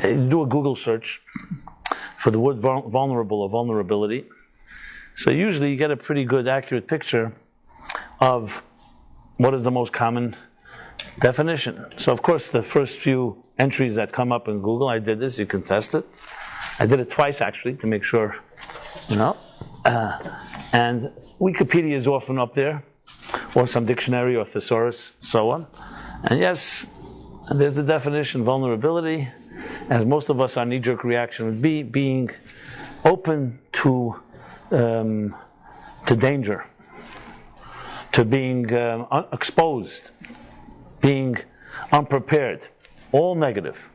do a Google search for the word vulnerable or vulnerability. So usually you get a pretty good, accurate picture of what is the most common definition. So of course the first few entries that come up in Google, I did this, you can test it. I did it twice actually to make sure, and Wikipedia is often up there, or some dictionary or thesaurus, so on. And yes, there's the definition, vulnerability. As most of us, our knee-jerk reaction would be being open to danger, to being exposed, being unprepared, all negative.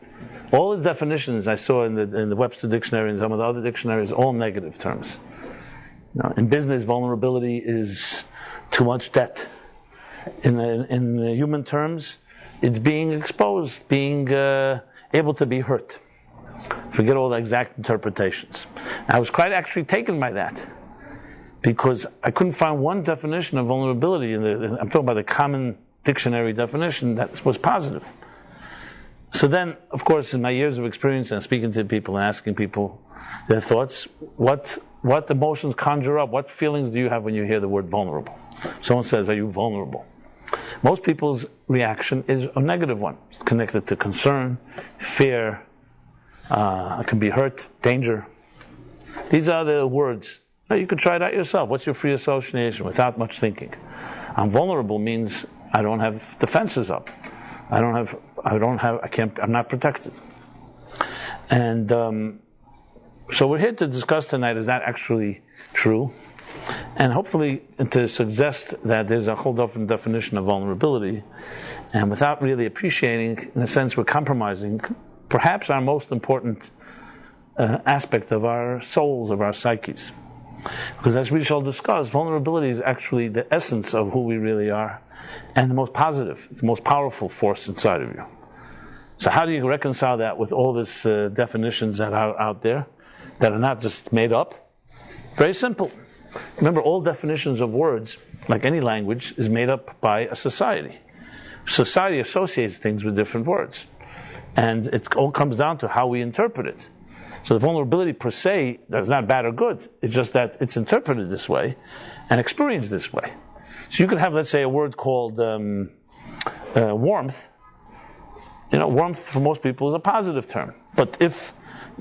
All his definitions I saw in the Webster Dictionary and some of the other dictionaries, all negative terms. In business, vulnerability is too much debt. In human terms, it's being exposed, being able to be hurt. Forget all the exact interpretations. I was quite actually taken by that, because I couldn't find one definition of vulnerability I'm talking about the common dictionary definition that was positive. So then, of course, in my years of experience and speaking to people and asking people their thoughts, what emotions conjure up? What feelings do you have when you hear the word vulnerable? Someone says, "Are you vulnerable?" Most people's reaction is a negative one. It's connected to concern, fear, it can be hurt, danger. These are the words. Now, you can try it out yourself. What's your free association without much thinking? I'm vulnerable means I don't have defenses up. I'm not protected. And so we're here to discuss tonight, is that actually true? And hopefully to suggest that there's a whole different definition of vulnerability. And without really appreciating, in a sense, we're compromising perhaps our most important aspect of our souls, of our psyches. Because as we shall discuss, vulnerability is actually the essence of who we really are, and the most positive, it's the most powerful force inside of you. So how do you reconcile that with all these definitions that are out there, that are not just made up? Very simple. Remember, all definitions of words, like any language, is made up by a society. Society associates things with different words, and it all comes down to how we interpret it. So the vulnerability per se is not bad or good. It's just that it's interpreted this way and experienced this way. So you could have, let's say, a word called warmth. Warmth for most people is a positive term. But if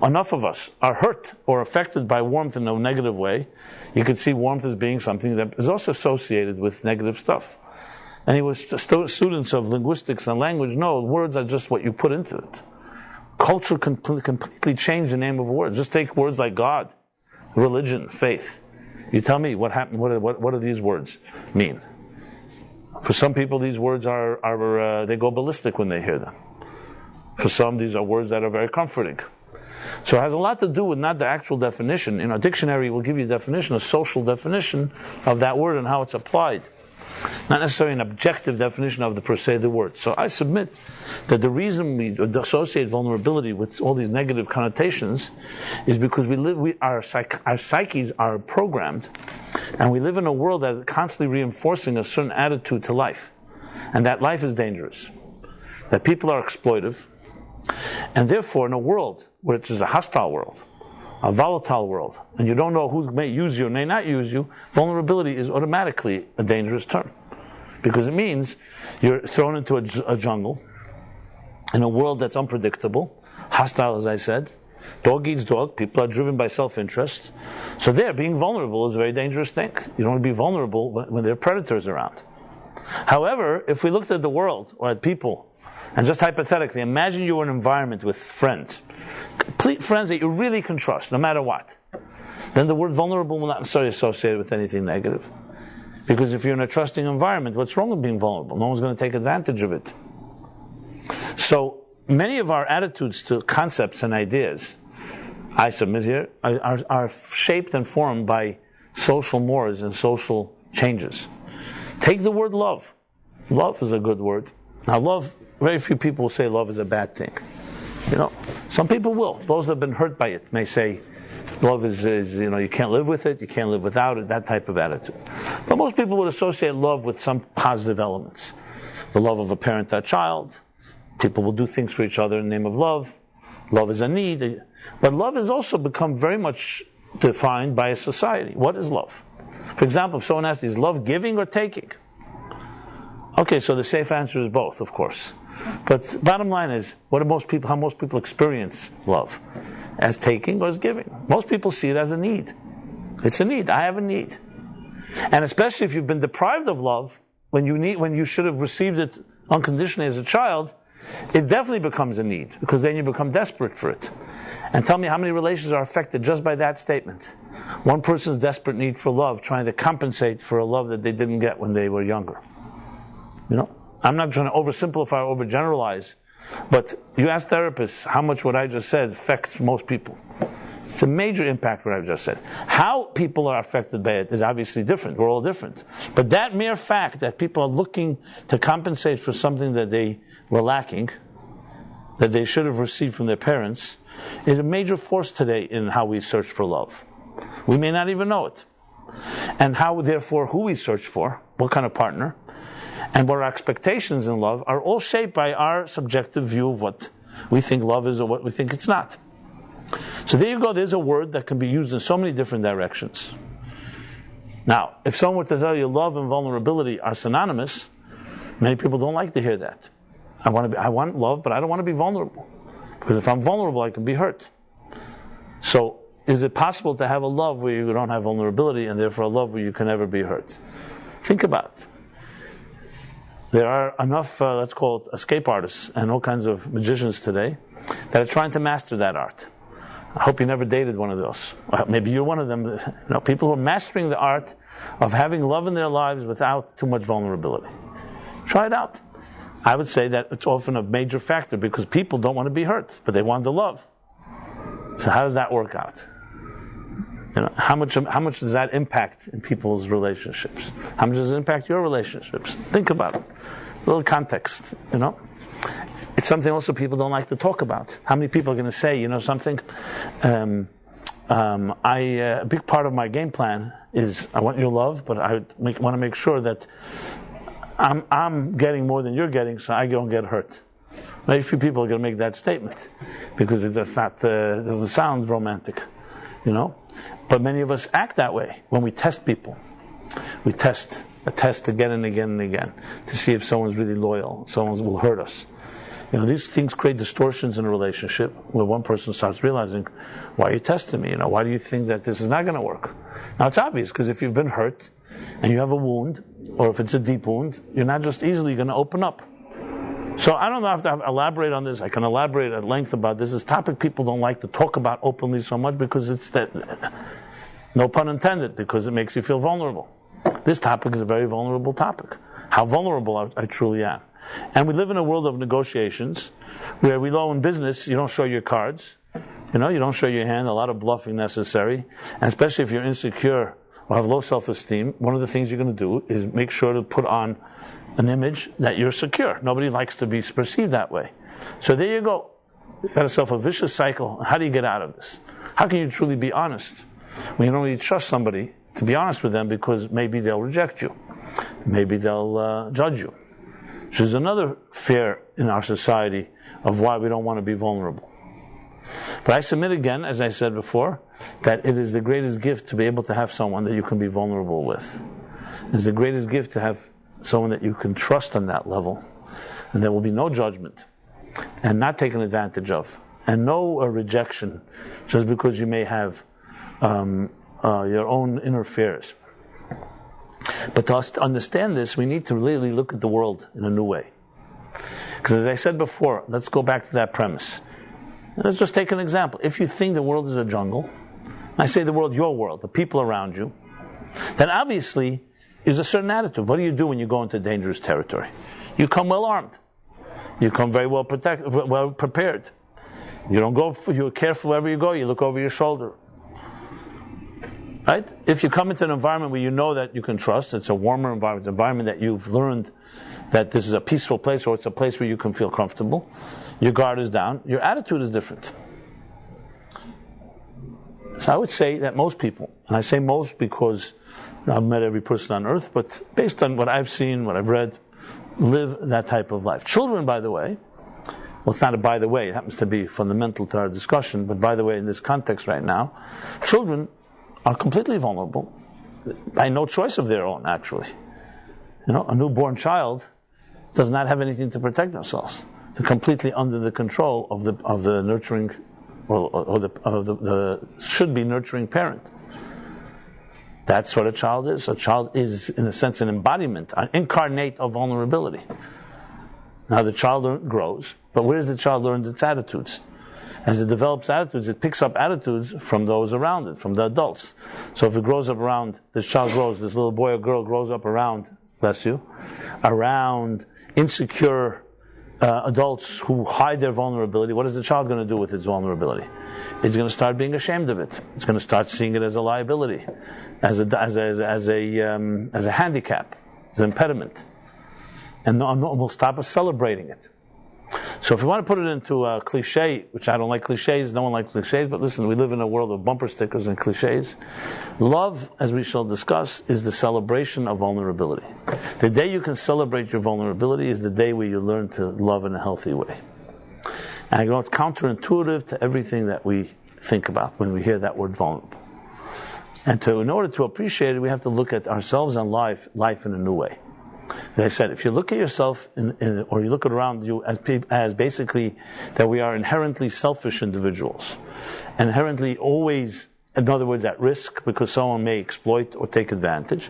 enough of us are hurt or affected by warmth in a negative way, you could see warmth as being something that is also associated with negative stuff. Anyway, students of linguistics and language know words are just what you put into it. Culture can completely change the name of words. Just take words like God, religion, faith. You tell me what happened. What do these words mean? For some people, these words are they go ballistic when they hear them. For some, these are words that are very comforting. So it has a lot to do with not the actual definition. A dictionary will give you a definition, a social definition of that word and how it's applied. Not necessarily an objective definition of the per se the word. So I submit that the reason we associate vulnerability with all these negative connotations is because our psyches are programmed, and we live in a world that is constantly reinforcing a certain attitude to life, and that life is dangerous, that people are exploitive, and therefore in a world which is a hostile world, a volatile world, and you don't know who may use you or may not use you, vulnerability is automatically a dangerous term. Because it means you're thrown into a jungle, in a world that's unpredictable, hostile, as I said. Dog eats dog, people are driven by self-interest. So being vulnerable is a very dangerous thing. You don't want to be vulnerable when there are predators around. However, if we looked at the world, or at people, and just hypothetically, imagine you were in an environment with friends, complete friends that you really can trust, no matter what. Then the word vulnerable will not necessarily associate with anything negative. Because if you're in a trusting environment, what's wrong with being vulnerable? No one's going to take advantage of it. So many of our attitudes to concepts and ideas, I submit here, are shaped and formed by social mores and social changes. Take the word love. Love is a good word. Now love, very few people will say love is a bad thing. Some people will. Those that have been hurt by it may say love is you can't live with it, you can't live without it, that type of attitude. But most people would associate love with some positive elements. The love of a parent to a child. People will do things for each other in the name of love. Love is a need. But love has also become very much defined by a society. What is love? For example, if someone asks, is love giving or taking? Okay, so the safe answer is both, of course. But bottom line is, how most people experience love? As taking or as giving? Most people see it as a need. It's a need. I have a need. And especially if you've been deprived of love, when you should have received it unconditionally as a child, it definitely becomes a need, because then you become desperate for it. And tell me how many relations are affected just by that statement. One person's desperate need for love, trying to compensate for a love that they didn't get when they were younger. I'm not trying to oversimplify or overgeneralize, but you ask therapists how much what I just said affects most people. It's a major impact what I've just said. How people are affected by it is obviously different. We're all different. But that mere fact that people are looking to compensate for something that they were lacking, that they should have received from their parents, is a major force today in how we search for love. We may not even know it. And how, therefore, who we search for, what kind of partner, and what our expectations in love are all shaped by our subjective view of what we think love is or what we think it's not. So there you go, there's a word that can be used in so many different directions. Now, if someone were to tell you love and vulnerability are synonymous, many people don't like to hear that. I want love, but I don't want to be vulnerable. Because if I'm vulnerable, I can be hurt. So, is it possible to have a love where you don't have vulnerability, and therefore a love where you can never be hurt? Think about it. There are enough, let's call it escape artists and all kinds of magicians today that are trying to master that art. I hope you never dated one of those. Maybe you're one of them. People who are mastering the art of having love in their lives without too much vulnerability. Try it out. I would say that it's often a major factor because people don't want to be hurt, but they want the love. So how does that work out? How much does that impact in people's relationships? How much does it impact your relationships? Think about it. A little context, It's something also people don't like to talk about. How many people are going to say, something? A big part of my game plan is I want your love, but I want to make sure that I'm getting more than you're getting, so I don't get hurt. Very few people are going to make that statement because it doesn't sound romantic, But many of us act that way when we test people. We test again and again and again to see if someone's really loyal, someone will hurt us. These things create distortions in a relationship where one person starts realizing, why are you testing me? Why do you think that this is not going to work? Now it's obvious, because if you've been hurt and you have a wound, or if it's a deep wound, you're not just easily going to open up. So I don't know if I have to elaborate on this. I can elaborate at length about this. This topic people don't like to talk about openly so much because it's that, no pun intended, because it makes you feel vulnerable. This topic is a very vulnerable topic. How vulnerable I truly am. And we live in a world of negotiations where we know in business you don't show your cards, you don't show your hand, a lot of bluffing necessary, and especially if you're insecure or have low self-esteem, one of the things you're going to do is make sure to put on an image that you're secure. Nobody likes to be perceived that way. So there you go. You got yourself a vicious cycle. How do you get out of this? How can you truly be honest when you don't really trust somebody to be honest with them because maybe they'll reject you, maybe they'll judge you? Which is another fear in our society of why we don't want to be vulnerable. But I submit again, as I said before, that it is the greatest gift to be able to have someone that you can be vulnerable with. It's the greatest gift to have someone that you can trust on that level, and there will be no judgment, and not taken advantage of, and no rejection, just because you may have your own inner fears. But to understand this, we need to really look at the world in a new way. Because as I said before, let's go back to that premise. Let's just take an example. If you think the world is a jungle, I say the world, your world, the people around you, then obviously is a certain attitude. What do you do when you go into dangerous territory? You come well armed. You come very well prepared. You're careful wherever you go. You look over your shoulder. Right? If you come into an environment where you know that you can trust, it's a warmer environment, it's an environment that you've learned that this is a peaceful place, or it's a place where you can feel comfortable, your guard is down, your attitude is different. So I would say that most people, and I say most because I've met every person on earth, but based on what I've seen, what I've read, live that type of life. Children, by the way, Well, it's not a by the way, it happens to be fundamental to our discussion, but by the way, in this context right now, children are completely vulnerable by no choice of their own, actually. A newborn child does not have anything to protect themselves. They're completely under the control of the nurturing, or the should be nurturing parent. That's what a child is. A child is, in a sense, an embodiment, an incarnate of vulnerability. Now the child grows, but where does the child learn its attitudes? As it develops attitudes, it picks up attitudes from those around it, from the adults. So if it grows up around, this little boy or girl grows up around, bless you, around insecure adults who hide their vulnerability, what is the child going to do with its vulnerability? It's going to start being ashamed of it. It's going to start seeing it as a liability, as a handicap, as an impediment. And we'll stop celebrating it. So if we want to put it into a cliche, which I don't like cliches, no one likes cliches, but listen, we live in a world of bumper stickers and cliches. Love, as we shall discuss, is the celebration of vulnerability. The day you can celebrate your vulnerability is the day where you learn to love in a healthy way. And I know it's counterintuitive to everything that we think about when we hear that word vulnerable. And in order to appreciate it, we have to look at ourselves and life in a new way. As I said, if you look at yourself, or you look around you as basically that we are inherently selfish individuals, inherently always, in other words, at risk because someone may exploit or take advantage,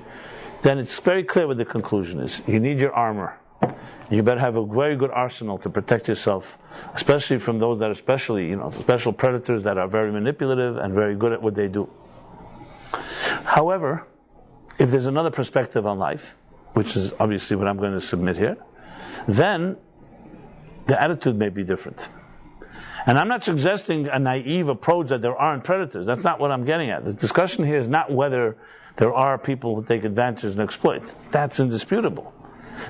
then it's very clear what the conclusion is. You need your armor. You better have a very good arsenal to protect yourself, especially from those that are special predators that are very manipulative and very good at what they do. However, if there's another perspective on life, which is obviously what I'm going to submit here, then the attitude may be different. And I'm not suggesting a naive approach that there aren't predators. That's not what I'm getting at. The discussion here is not whether there are people who take advantage and exploit. That's indisputable.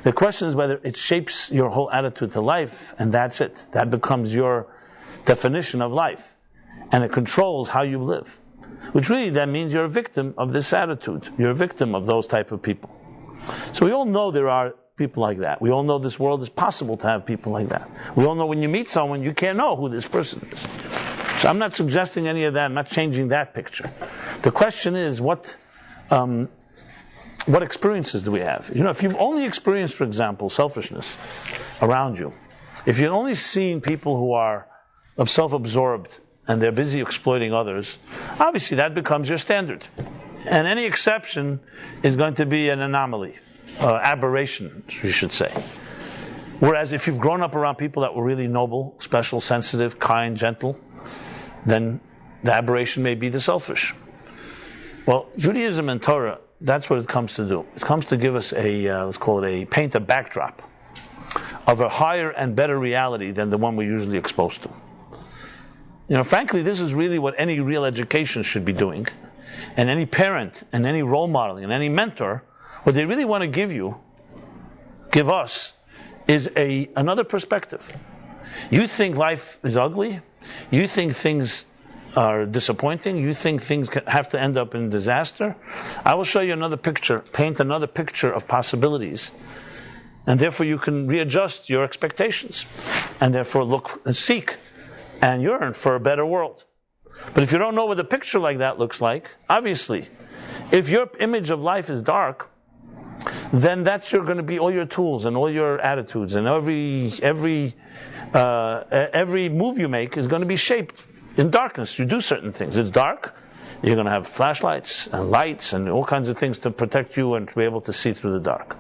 The question is whether it shapes your whole attitude to life, and that's it. That becomes your definition of life. And it controls how you live. Which really then means you're a victim of this attitude. You're a victim of those type of people. So we all know there are people like that. We all know this world is possible to have people like that. We all know when you meet someone, you can't know who this person is. So I'm not suggesting any of that. I'm not changing that picture. The question is, what experiences do we have? If you've only experienced, for example, selfishness around you, if you've only seen people who are self-absorbed and they're busy exploiting others, obviously that becomes your standard. And any exception is going to be an anomaly, aberration, you should say. Whereas if you've grown up around people that were really noble, special, sensitive, kind, gentle, then the aberration may be the selfish. Well, Judaism and Torah, that's what it comes to do. It comes to give us paint a backdrop of a higher and better reality than the one we're usually exposed to. Frankly, this is really what any real education should be doing. And any parent, and any role modeling, and any mentor, what they really want to give us, is another perspective. You think life is ugly? You think things are disappointing? You think things have to end up in disaster? I will show you another picture, paint another picture of possibilities. And therefore you can readjust your expectations. And therefore look and seek and yearn for a better world. But if you don't know what a picture like that looks like, obviously, if your image of life is dark, then that's going to be all your tools and all your attitudes, and every move you make is going to be shaped in darkness. You do certain things. It's dark. You're going to have flashlights and lights and all kinds of things to protect you and to be able to see through the dark.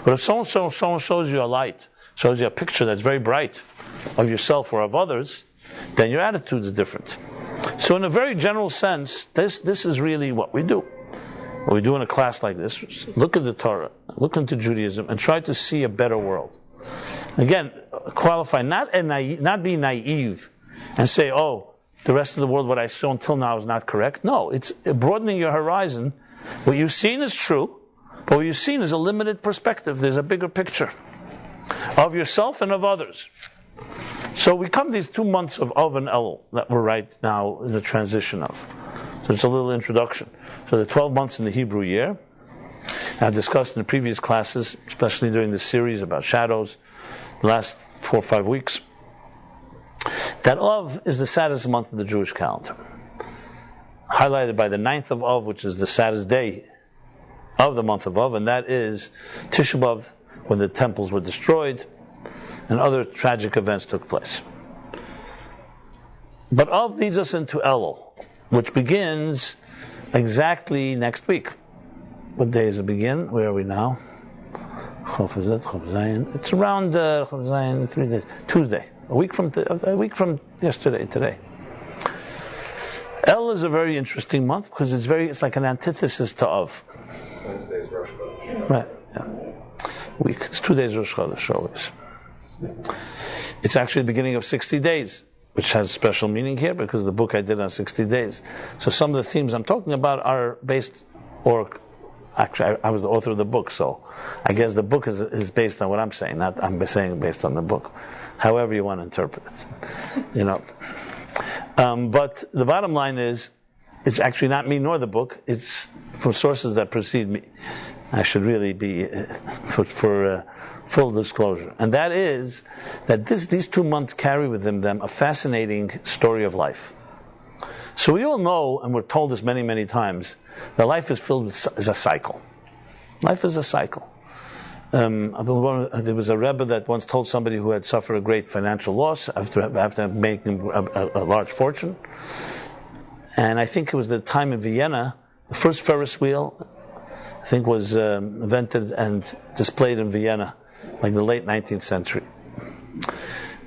But if someone shows you a light, shows you a picture that's very bright of yourself or of others, then your attitude is different. So in a very general sense, this is really what we do. What we do in a class like this, look at the Torah, look into Judaism, and try to see a better world. Again, qualify, not be naive and say, the rest of the world, what I saw until now is not correct. No, it's broadening your horizon. What you've seen is true, but what you've seen is a limited perspective. There's a bigger picture of yourself and of others. So we come these 2 months of Av and Elul that we're right now in the transition of. So it's a little introduction. So the 12 months in the Hebrew year, I've discussed in the previous classes, especially during this series about shadows, the last 4 or 5 weeks. that Av is the saddest month of the Jewish calendar, highlighted by the 9th of Av, which is the saddest day of the month of Av, and that is Tisha B'Av, when the temples were destroyed and other tragic events took place. But Av leads us into Elul, which begins exactly next week. What day does it begin? Where are we now? It's around 3 days. Tuesday, a week from yesterday, today. El is a very interesting month because it's like an antithesis to Av. Wednesday is Rosh Chodesh. Right. Yeah. It's 2 days Rosh Chodesh always. It's actually the beginning of 60 days, which has special meaning here because the book I did on 60 days. So some of the themes I'm talking about are based, or actually I was the author of the book, so I guess the book is based on what I'm saying, not I'm saying based on the book. However you want to interpret it. But the bottom line is, it's actually not me nor the book, it's from sources that precede me. I should really be for full disclosure. And that is that these 2 months carry with them a fascinating story of life. So we all know, and we're told this many, many times, that life is filled with is a cycle. Life is a cycle. There was a Rebbe that once told somebody who had suffered a great financial loss after making a large fortune. And I think it was the time in Vienna, the first Ferris wheel, I think, was invented and displayed in Vienna, like the late 19th century.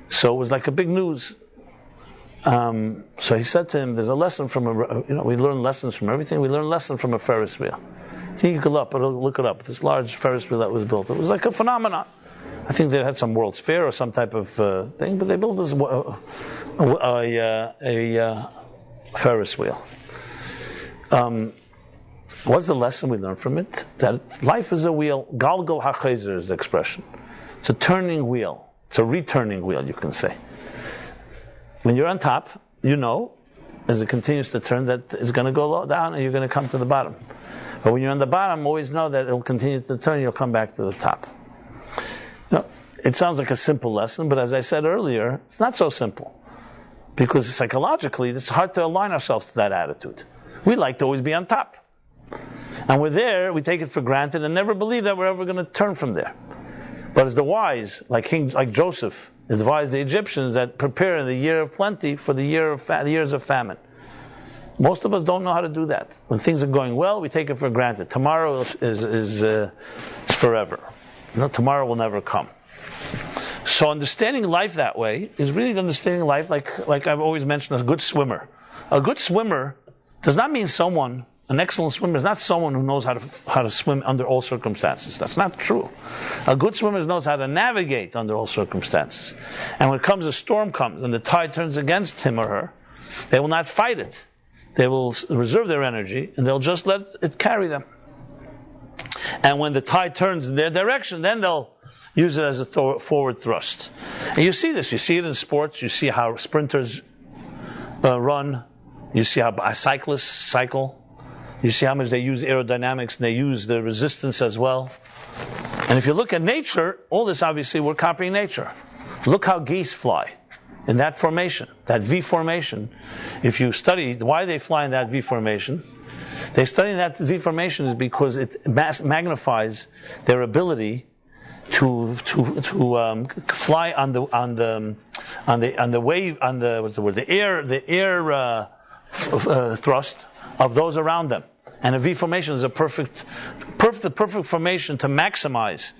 So it was like a big news. So he said to him, there's a lesson from we learn lessons from everything. We learn a lesson from a Ferris wheel. I think you could look it up. This large Ferris wheel that was built. It was like a phenomenon. I think they had some World's Fair or some type of thing, but they built this a Ferris wheel. What's the lesson we learn from it? That life is a wheel. Galgal hachazer is the expression. It's a turning wheel. It's a returning wheel, you can say. When you're on top, as it continues to turn, that it's going to go down and you're going to come to the bottom. But when you're on the bottom, always know that it'll continue to turn, you'll come back to the top. It sounds like a simple lesson, but as I said earlier, it's not so simple. Because psychologically, it's hard to align ourselves to that attitude. We like to always be on top. And we're there, we take it for granted and never believe that we're ever going to turn from there. But as the wise, like Joseph, advised the Egyptians that prepare in the year of plenty for the years of famine. Most of us don't know how to do that. When things are going well, we take it for granted. Tomorrow is forever. Tomorrow will never come. So understanding life that way is really understanding life like I've always mentioned, a good swimmer. A good swimmer does not mean an excellent swimmer is not someone who knows how to swim under all circumstances. That's not true. A good swimmer knows how to navigate under all circumstances. And when a storm comes and the tide turns against him or her, they will not fight it. They will reserve their energy and they'll just let it carry them. And when the tide turns in their direction, then they'll use it as a forward thrust. And you see this. You see it in sports. You see how sprinters run. You see how cyclists cycle. You see how much they use aerodynamics and they use the resistance as well. And if you look at nature, all this obviously we're copying nature. Look how geese fly in that formation, that V formation. If you study why they fly in that V formation, they study that V formation is because it magnifies their ability to fly on the wave, the air thrust of those around them. And a V formation is the perfect formation to maximize.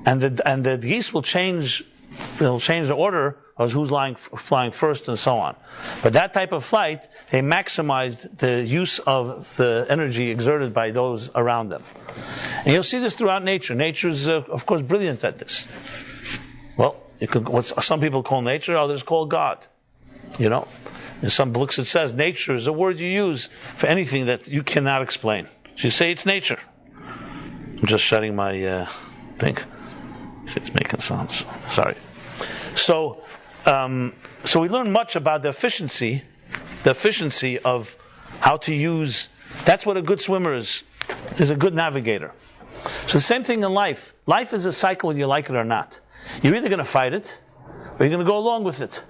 And the geese will change the order of who's flying first and so on. But that type of flight, they maximize the use of the energy exerted by those around them. And you'll see this throughout nature. Nature is, of course, brilliant at this. Well, what some people call nature, others call God. In some books it says nature is a word you use for anything that you cannot explain. So you say it's nature. I'm just shutting my thing. It's making sounds. Sorry. So we learn much about the efficiency of how to use. That's what a good swimmer is a good navigator. So the same thing in life. Life is a cycle whether you like it or not. You're either going to fight it or you're going to go along with it.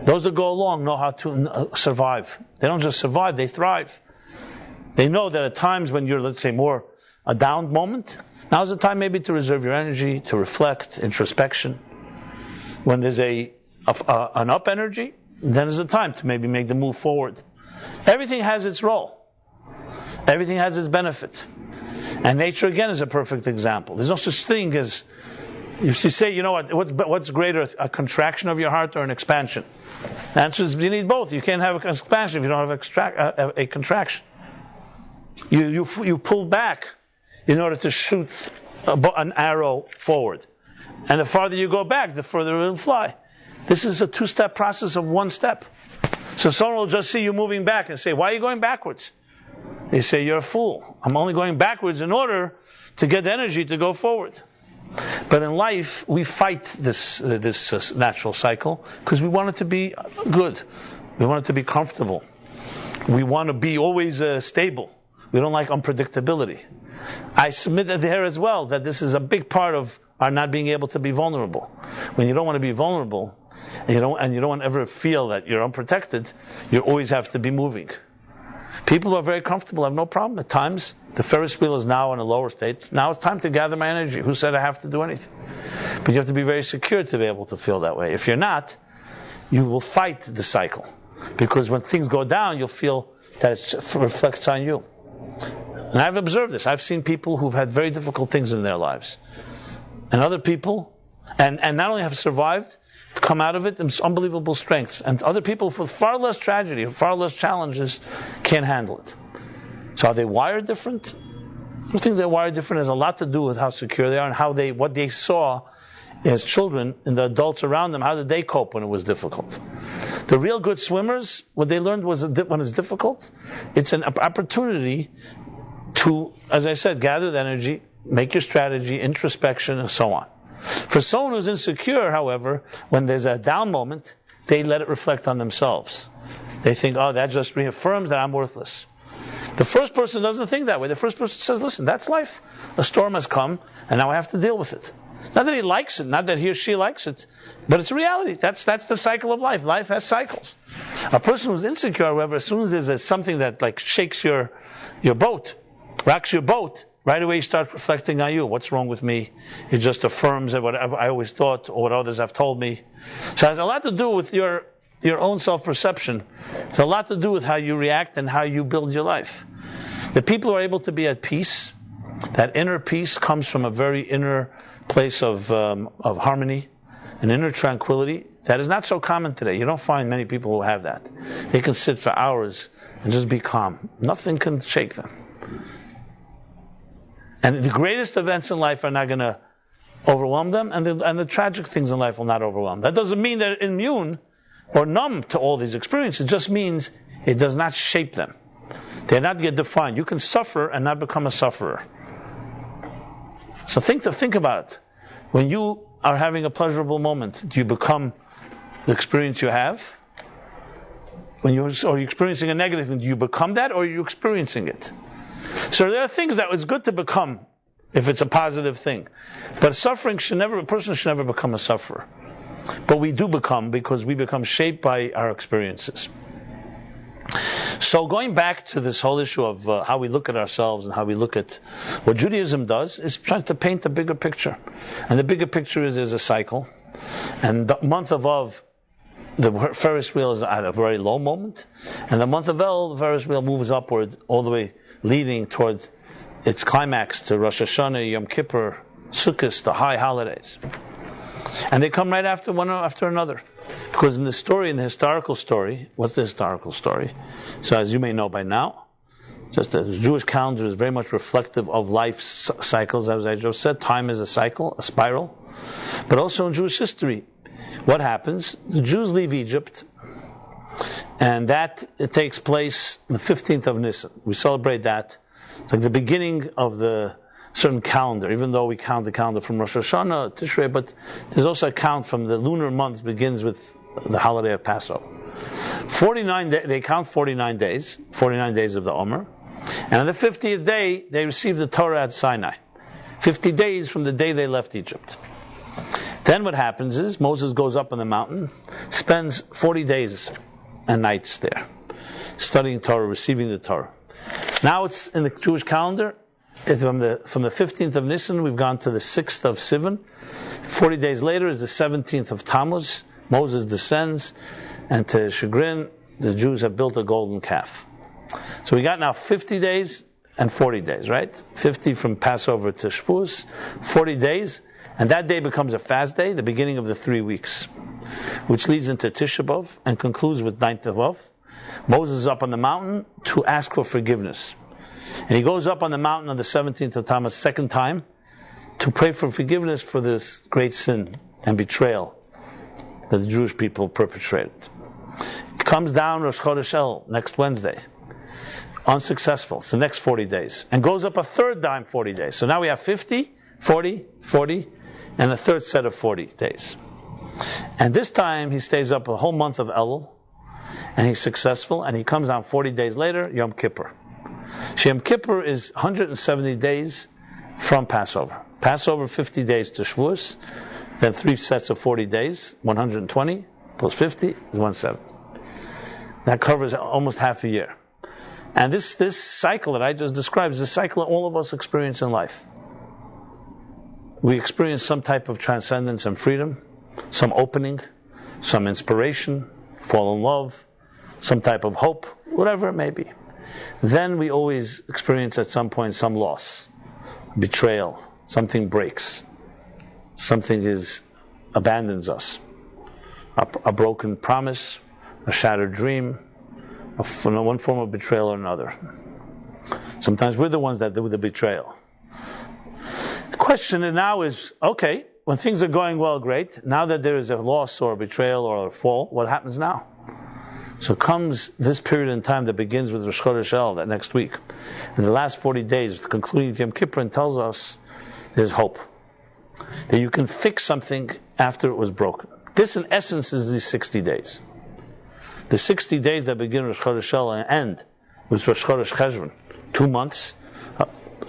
Those that go along know how to survive. They don't just survive, they thrive. They know that at times when you're, let's say, more a down moment, now's the time maybe to reserve your energy, to reflect, introspection. When there's an up energy, then is the time to maybe make the move forward. Everything has its role. Everything has its benefit. And nature, again, is a perfect example. There's no such thing as, if you say, what's greater, a contraction of your heart or an expansion? The answer is you need both. You can't have an expansion if you don't have a contraction. You pull back in order to shoot an arrow forward. And the farther you go back, the further it will fly. This is a two-step process of one step. So someone will just see you moving back and say, why are you going backwards? They say, you're a fool. I'm only going backwards in order to get energy to go forward. But in life, we fight this natural cycle because we want it to be good. We want it to be comfortable. We want to be always stable. We don't like unpredictability. I submit that there as well, that this is a big part of our not being able to be vulnerable. When you don't want to be vulnerable, and you don't want to ever feel that you're unprotected, you always have to be moving. People who are very comfortable have no problem. At times, the Ferris wheel is now in a lower state. Now it's time to gather my energy. Who said I have to do anything? But you have to be very secure to be able to feel that way. If you're not, you will fight the cycle. Because when things go down, you'll feel that it reflects on you. And I've observed this. I've seen people who've had very difficult things in their lives. And other people, and not only have survived, come out of it in unbelievable strengths. And other people with far less tragedy, far less challenges, can't handle it. So are they wired different? I think they're wired different has a lot to do with how secure they are and what they saw as children and the adults around them. How did they cope when it was difficult? The real good swimmers, what they learned was when it's difficult, it's an opportunity to, as I said, gather the energy, make your strategy, introspection, and so on. For someone who's insecure, however, when there's a down moment, they let it reflect on themselves. They think, that just reaffirms that I'm worthless. The first person doesn't think that way. The first person says, listen, that's life. A storm has come, and now I have to deal with it. Not that he likes it, not that he or she likes it, but it's reality. That's the cycle of life. Life has cycles. A person who's insecure, however, as soon as there's something that like shakes your boat, rocks your boat, right away you start reflecting on you. What's wrong with me? It just affirms what I always thought or what others have told me. So it has a lot to do with your own self-perception. It's a lot to do with how you react and how you build your life. The people who are able to be at peace, that inner peace comes from a very inner place of harmony, an inner tranquility. That is not so common today. You don't find many people who have that. They can sit for hours and just be calm. Nothing can shake them. And the greatest events in life are not going to overwhelm them, and the tragic things in life will not overwhelm. That doesn't mean they're immune or numb to all these experiences. It just means it does not shape them. They're not yet defined. You can suffer and not become a sufferer. So think about it. When you are having a pleasurable moment, do you become the experience you have? When you're experiencing a negative thing, do you become that, or are you experiencing it? So there are things that it's good to become if it's a positive thing. But a person should never become a sufferer. But we do become, because we become shaped by our experiences. So going back to this whole issue of how we look at ourselves and how we look at what Judaism does is trying to paint a bigger picture. And the bigger picture is there's a cycle. And the month of Av, the Ferris wheel is at a very low moment. And the month of El, the Ferris wheel moves upward all the way, leading towards its climax to Rosh Hashanah, Yom Kippur, Sukkot, the high holidays. And they come right after one after another. Because in the historical story, what's the historical story? So as you may know by now, just the Jewish calendar is very much reflective of life cycles. As I just said, time is a cycle, a spiral. But also in Jewish history, what happens? The Jews leave Egypt, and it takes place the 15th of Nisan. We celebrate that. It's like the beginning of the certain calendar, even though we count the calendar from Rosh Hashanah, Tishrei, but there's also a count from the lunar month begins with the holiday of Passover. They count 49 days of the Omer, and on the 50th day, they receive the Torah at Sinai. 50 days from the day they left Egypt. Then what happens is Moses goes up on the mountain, spends 40 days and nights there, studying Torah, receiving the Torah. Now it's in the Jewish calendar. From the 15th of Nisan, we've gone to the 6th of Sivan. 40 days later is the 17th of Tammuz. Moses descends, and to his chagrin, the Jews have built a golden calf. So we got now 50 days and 40 days, right? 50 from Passover to Shavuos, 40 days, and that day becomes a fast day, the beginning of the 3 weeks, which leads into Tisha B'Av and concludes with 9th of Av. Moses is up on the mountain to ask for forgiveness. And he goes up on the mountain on the 17th of Tammuz, second time, to pray for forgiveness for this great sin and betrayal that the Jewish people perpetrated. It comes down Rosh Chodesh El next Wednesday. Unsuccessful. It's the next 40 days. And goes up a third time 40 days. So now we have 50, 40, 40, and a third set of 40 days. And this time he stays up a whole month of Elul, and he's successful, and he comes down 40 days later, Yom Kippur. Yom Kippur is 170 days from Passover. Passover 50 days to Shavuos, then 3 sets of 40 days, 120 plus 50 is 170. That covers almost half a year. And this cycle that I just described is a cycle that all of us experience in life. We experience some type of transcendence and freedom, some opening, some inspiration, fall in love, some type of hope, whatever it may be. Then we always experience at some point some loss, betrayal, something breaks, something abandons us, a broken promise, a shattered dream, one form of betrayal or another. Sometimes we're the ones that do the betrayal. The question now is, okay, when things are going well, great. Now that there is a loss or a betrayal or a fall, what happens now? So comes this period in time that begins with Rosh Chodesh El, that next week. In the last 40 days, concluding Yom Kippur, and tells us there's hope. That you can fix something after it was broken. This, in essence, is these 60 days. The 60 days that begin Rosh Chodesh El and end with Rosh Chodesh Cheshvan, 2 months.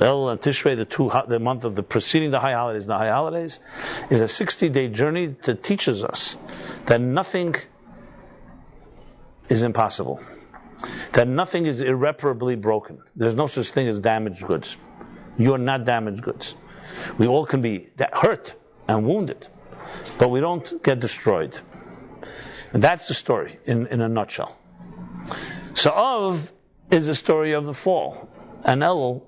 El and Tishrei, the month of the preceding the high holidays and the high holidays, is a 60-day journey that teaches us that nothing is impossible. That nothing is irreparably broken. There's no such thing as damaged goods. You are not damaged goods. We all can be hurt and wounded, but we don't get destroyed. And that's the story in a nutshell. So Av is the story of the fall, and Elul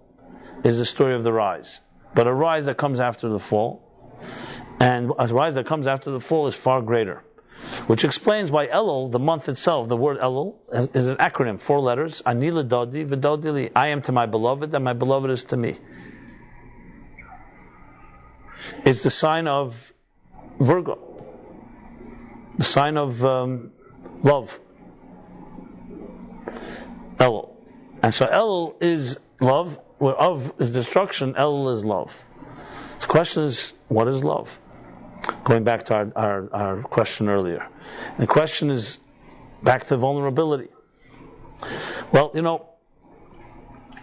is the story of the rise. But a rise that comes after the fall, and a rise that comes after the fall is far greater. Which explains why Elul, the month itself, the word Elul, is an acronym, 4 letters. Ani l'dodi v'dodi li. I am to my beloved, and my beloved is to me. It's the sign of Virgo, the sign of love. Elul. And so Elul is love, where Av is destruction, Elul is love. The question is, what is love? Going back to our question earlier. The question is back to vulnerability. Well,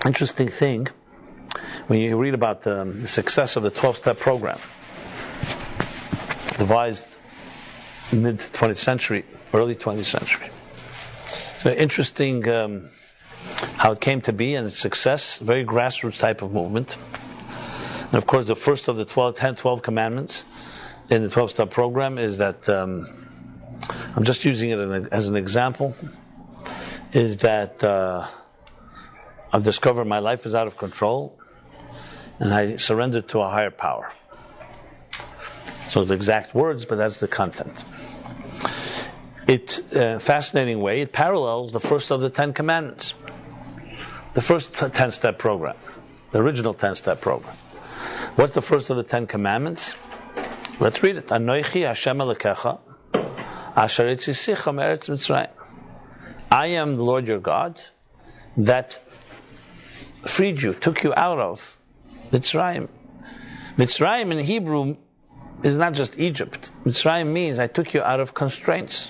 interesting thing, when you read about the success of the 12-step program, devised mid-20th century, early 20th century. So interesting how it came to be and its success, very grassroots type of movement. And of course, the first of the 12 commandments in the 12-step program is that, I'm just using it as an example, is that I've discovered my life is out of control and I surrendered to a higher power. So the exact words, but that's the content. Fascinating way, it parallels the first of the 10 commandments. The first 10-step program. The original 10-step program. What's the first of the 10 commandments? Let's read it. Anoichi Hashem Elokecha Asher Hitzisicha Me'eretz Mitzrayim. I am the Lord your God that freed you, took you out of Mitzrayim. Mitzrayim in Hebrew is not just Egypt. Mitzrayim means I took you out of constraints.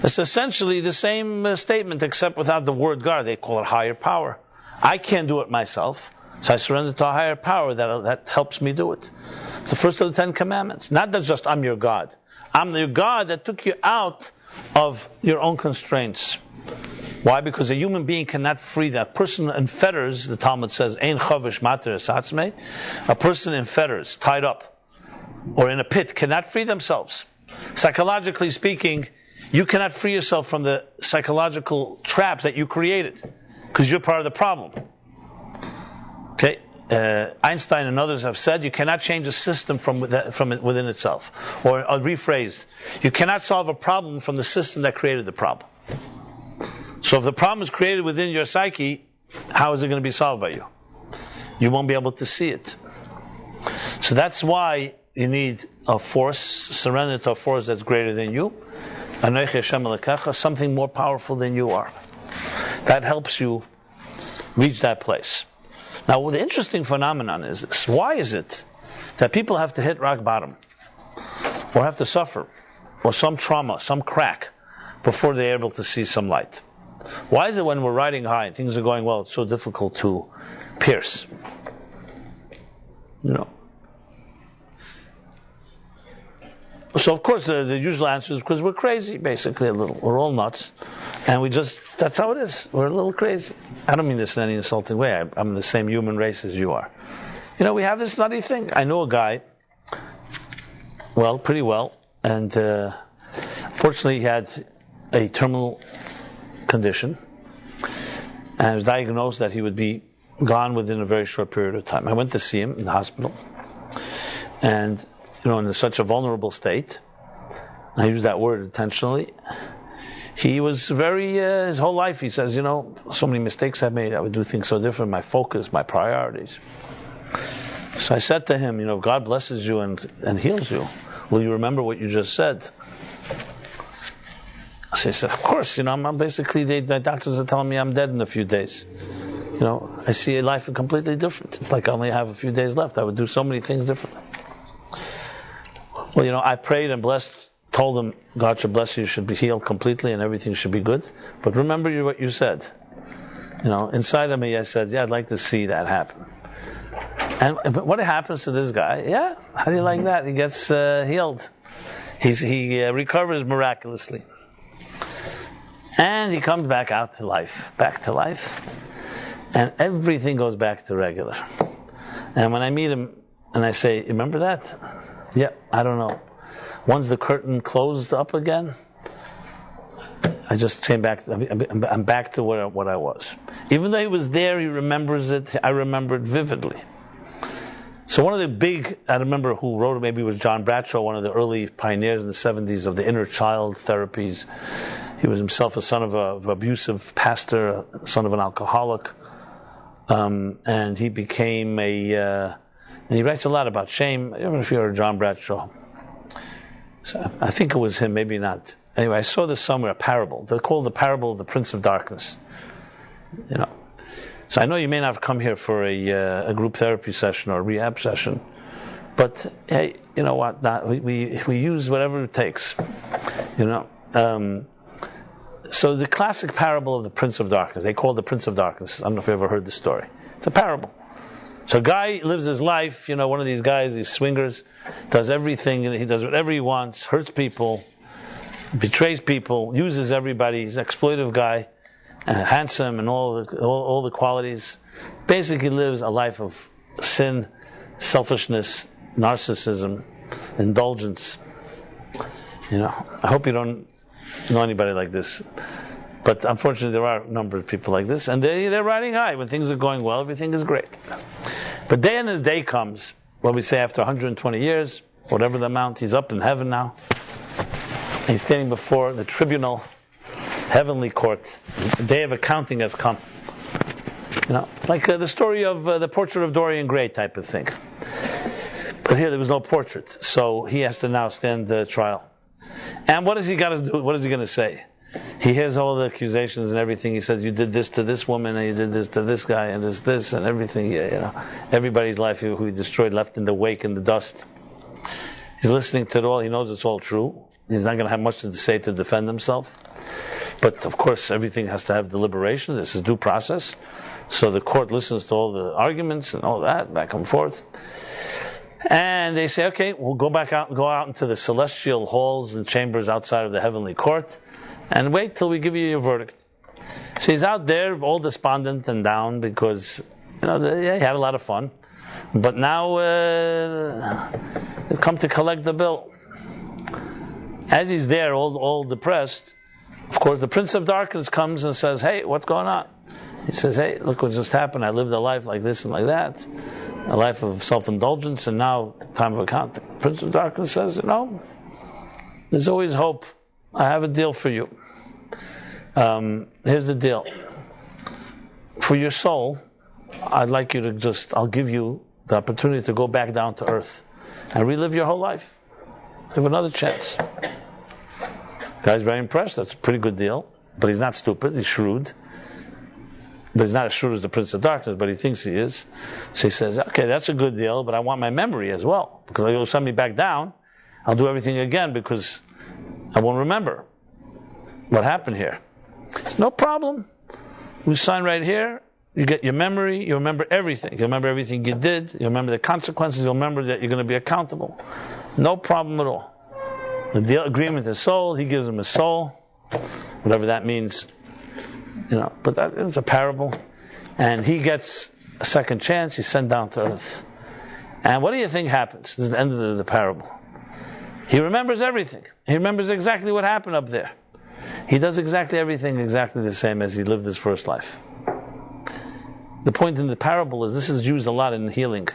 It's essentially the same statement except without the word God. They call it higher power. I can't do it myself. So I surrender to a higher power that helps me do it. It's the first of the 10 Commandments. Not that just I'm your God. I'm your God that took you out of your own constraints. Why? Because a human being cannot free that person in fetters. The Talmud says, "Ein chavish mater esatzmei." A person in fetters, tied up, or in a pit, cannot free themselves. Psychologically speaking, you cannot free yourself from the psychological traps that you created, because you're part of the problem. Okay, Einstein and others have said you cannot change a system from within itself. Or I'll rephrase: you cannot solve a problem from the system that created the problem. So if the problem is created within your psyche, how is it going to be solved by you? You won't be able to see it. So that's why you need a force, surrender to a force that's greater than you. Anochi Hashem Elokecha, something more powerful than you are. That helps you reach that place. Now, the interesting phenomenon is this. Why is it that people have to hit rock bottom, or have to suffer, or some trauma, some crack, before they're able to see some light? Why is it when we're riding high and things are going well, it's so difficult to pierce? So of course the usual answer is because we're crazy, basically a little. We're all nuts. And that's how it is. We're a little crazy. I don't mean this in any insulting way. I'm the same human race as you are. We have this nutty thing. I know a guy, pretty well, and fortunately he had a terminal condition, and it was diagnosed that he would be gone within a very short period of time. I went to see him in the hospital, and in such a vulnerable state, I use that word intentionally, he was very, his whole life he says, so many mistakes I made, I would do things so different, my focus, my priorities. So I said to him, if God blesses you and heals you, will you remember what you just said? So he said, of course, I'm basically, the doctors are telling me I'm dead in a few days. I see life completely different. It's like I only have a few days left. I would do so many things differently. Well, I prayed and told him, God should bless you, should be healed completely and everything should be good. But remember what you said. Inside of me I said, I'd like to see that happen. And what happens to this guy? How do you like that? He gets healed. He recovers miraculously. And he comes back to life. And everything goes back to regular. And when I meet him and I say, remember that? I don't know. Once the curtain closed up again, I just came back. I'm back to what I was. Even though he was there, he remembers it. I remember it vividly. So one of the big, I remember who wrote it, maybe it was John Bradshaw, one of the early pioneers in the 70s of the inner child therapies. He was himself a son of an abusive pastor, a son of an alcoholic. And he became and he writes a lot about shame. I don't know if you heard of John Bradshaw. So I think it was him, maybe not. Anyway, I saw this somewhere, a parable. They're called the parable of the Prince of Darkness. So I know you may not have come here for a group therapy session or a rehab session, but hey, you know what? We use whatever it takes. So the classic parable of the Prince of Darkness, they call it the Prince of Darkness. I don't know if you ever heard the story. It's a parable. So a guy lives his life, one of these guys, these swingers, does everything, he does whatever he wants, hurts people, betrays people, uses everybody, he's an exploitive guy, handsome and all the qualities. Basically lives a life of sin, selfishness, narcissism, indulgence. I hope you don't know anybody like this. But unfortunately, there are a number of people like this, and they're riding high. When things are going well, everything is great. But day in his day comes, what we say after 120 years, whatever the amount, he's up in heaven now. He's standing before the tribunal, heavenly court. The day of accounting has come. It's like the story of the portrait of Dorian Gray type of thing. But here there was no portrait, so he has to now stand trial. And what has he got to do? What is he going to say? He hears all the accusations and everything. He says, you did this to this woman, and you did this to this guy, and this, and everything. Everybody's life who he destroyed, left in the wake, in the dust. He's listening to it all. He knows it's all true. He's not going to have much to say to defend himself. But of course, everything has to have deliberation. This is due process. So the court listens to all the arguments and all that, back and forth. And they say, okay, we'll go out into the celestial halls and chambers outside of the heavenly court, and wait till we give you your verdict. So he's out there, all despondent and down, because he had a lot of fun, but now come to collect the bill. As he's there, all depressed, of course, the Prince of Darkness comes and says, "Hey, what's going on?" He says, "Hey, look what just happened. I lived a life like this and like that, a life of self-indulgence, and now time of accounting." The Prince of Darkness says, there's always hope. I have a deal for you. Here's the deal. For your soul, I'd like you to I'll give you the opportunity to go back down to earth and relive your whole life. Have another chance. Guy's very impressed. That's a pretty good deal. But he's not stupid. He's shrewd. But he's not as shrewd as the Prince of Darkness, but he thinks he is. So he says, okay, that's a good deal, but I want my memory as well. Because you'll send me back down, I'll do everything again because I won't remember what happened here. No problem. We sign right here. You get your memory. You remember everything. You remember everything you did. You remember the consequences. You remember that you're going to be accountable. No problem at all. The deal agreement is sold. He gives him his soul, whatever that means. But it's a parable. And he gets a second chance. He's sent down to earth. And what do you think happens? This is the end of the parable. He remembers everything. He remembers exactly what happened up there. He does exactly everything exactly the same as he lived his first life. The point in the parable is, this is used a lot in healing.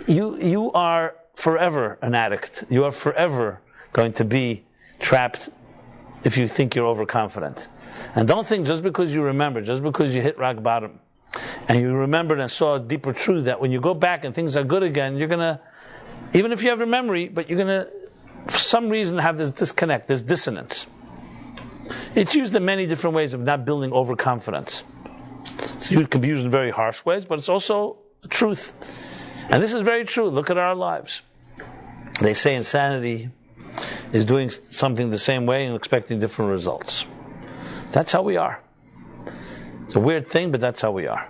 You are forever an addict. You are forever going to be trapped if you think you're overconfident. And don't think just because you remember, just because you hit rock bottom, and you remembered and saw a deeper truth, that when you go back and things are good again, you're going to, even if you have a memory, but you're going to, for some reason, have this disconnect, this dissonance. It's used in many different ways of not building overconfidence. It can be used in very harsh ways, but it's also truth. And this is very true. Look at our lives. They say insanity is doing something the same way and expecting different results. That's how we are. It's a weird thing, but that's how we are.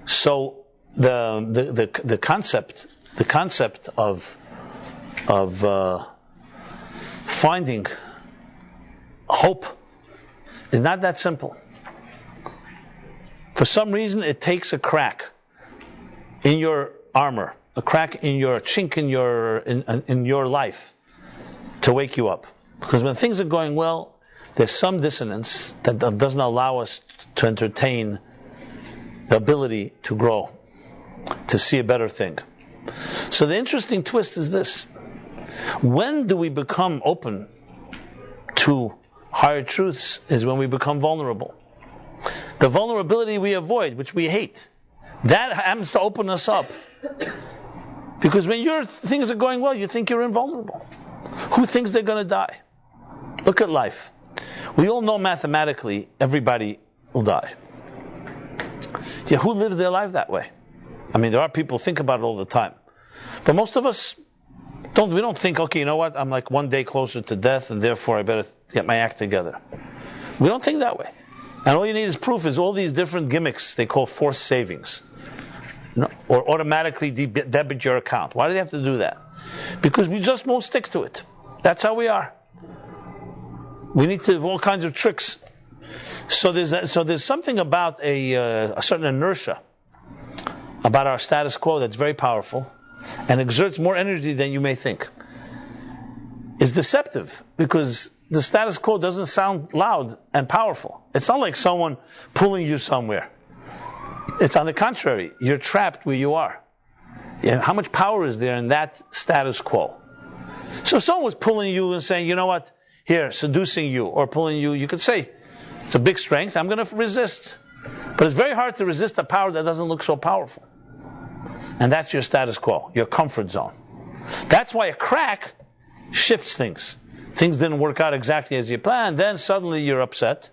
So the concept of finding hope is not that simple. For some reason, it takes a crack in your armor, a crack in your chink in your life to wake you up. Because when things are going well, there's some dissonance that doesn't allow us to entertain the ability to grow, to see a better thing. So the interesting twist is this. When do we become open to higher truths? Is when we become vulnerable. The vulnerability we avoid, which we hate, that happens to open us up. Because when things are going well, you think you're invulnerable. Who thinks they're going to die? Look at life. We all know mathematically everybody will die. Yeah, who lives their life that way? I mean, there are people who think about it all the time. But most of us we don't think, okay, you know what, I'm like one day closer to death and therefore I better get my act together. We don't think that way. And all you need is proof, is all these different gimmicks they call forced savings. Or automatically debit your account. Why do they have to do that? Because we just won't stick to it. That's how we are. We need to have all kinds of tricks. So there's something about a certain inertia about our status quo that's very powerful and exerts more energy than you may think. It's deceptive because the status quo doesn't sound loud and powerful. It's not like someone pulling you somewhere. It's on the contrary. You're trapped where you are. How much power is there in that status quo? So if someone was pulling you and saying, you know what, here, seducing you or pulling you, you could say, it's a big strength, I'm going to resist. But it's very hard to resist a power that doesn't look so powerful. And that's your status quo, your comfort zone. That's why a crack shifts things. Things didn't work out exactly as you planned, then suddenly you're upset.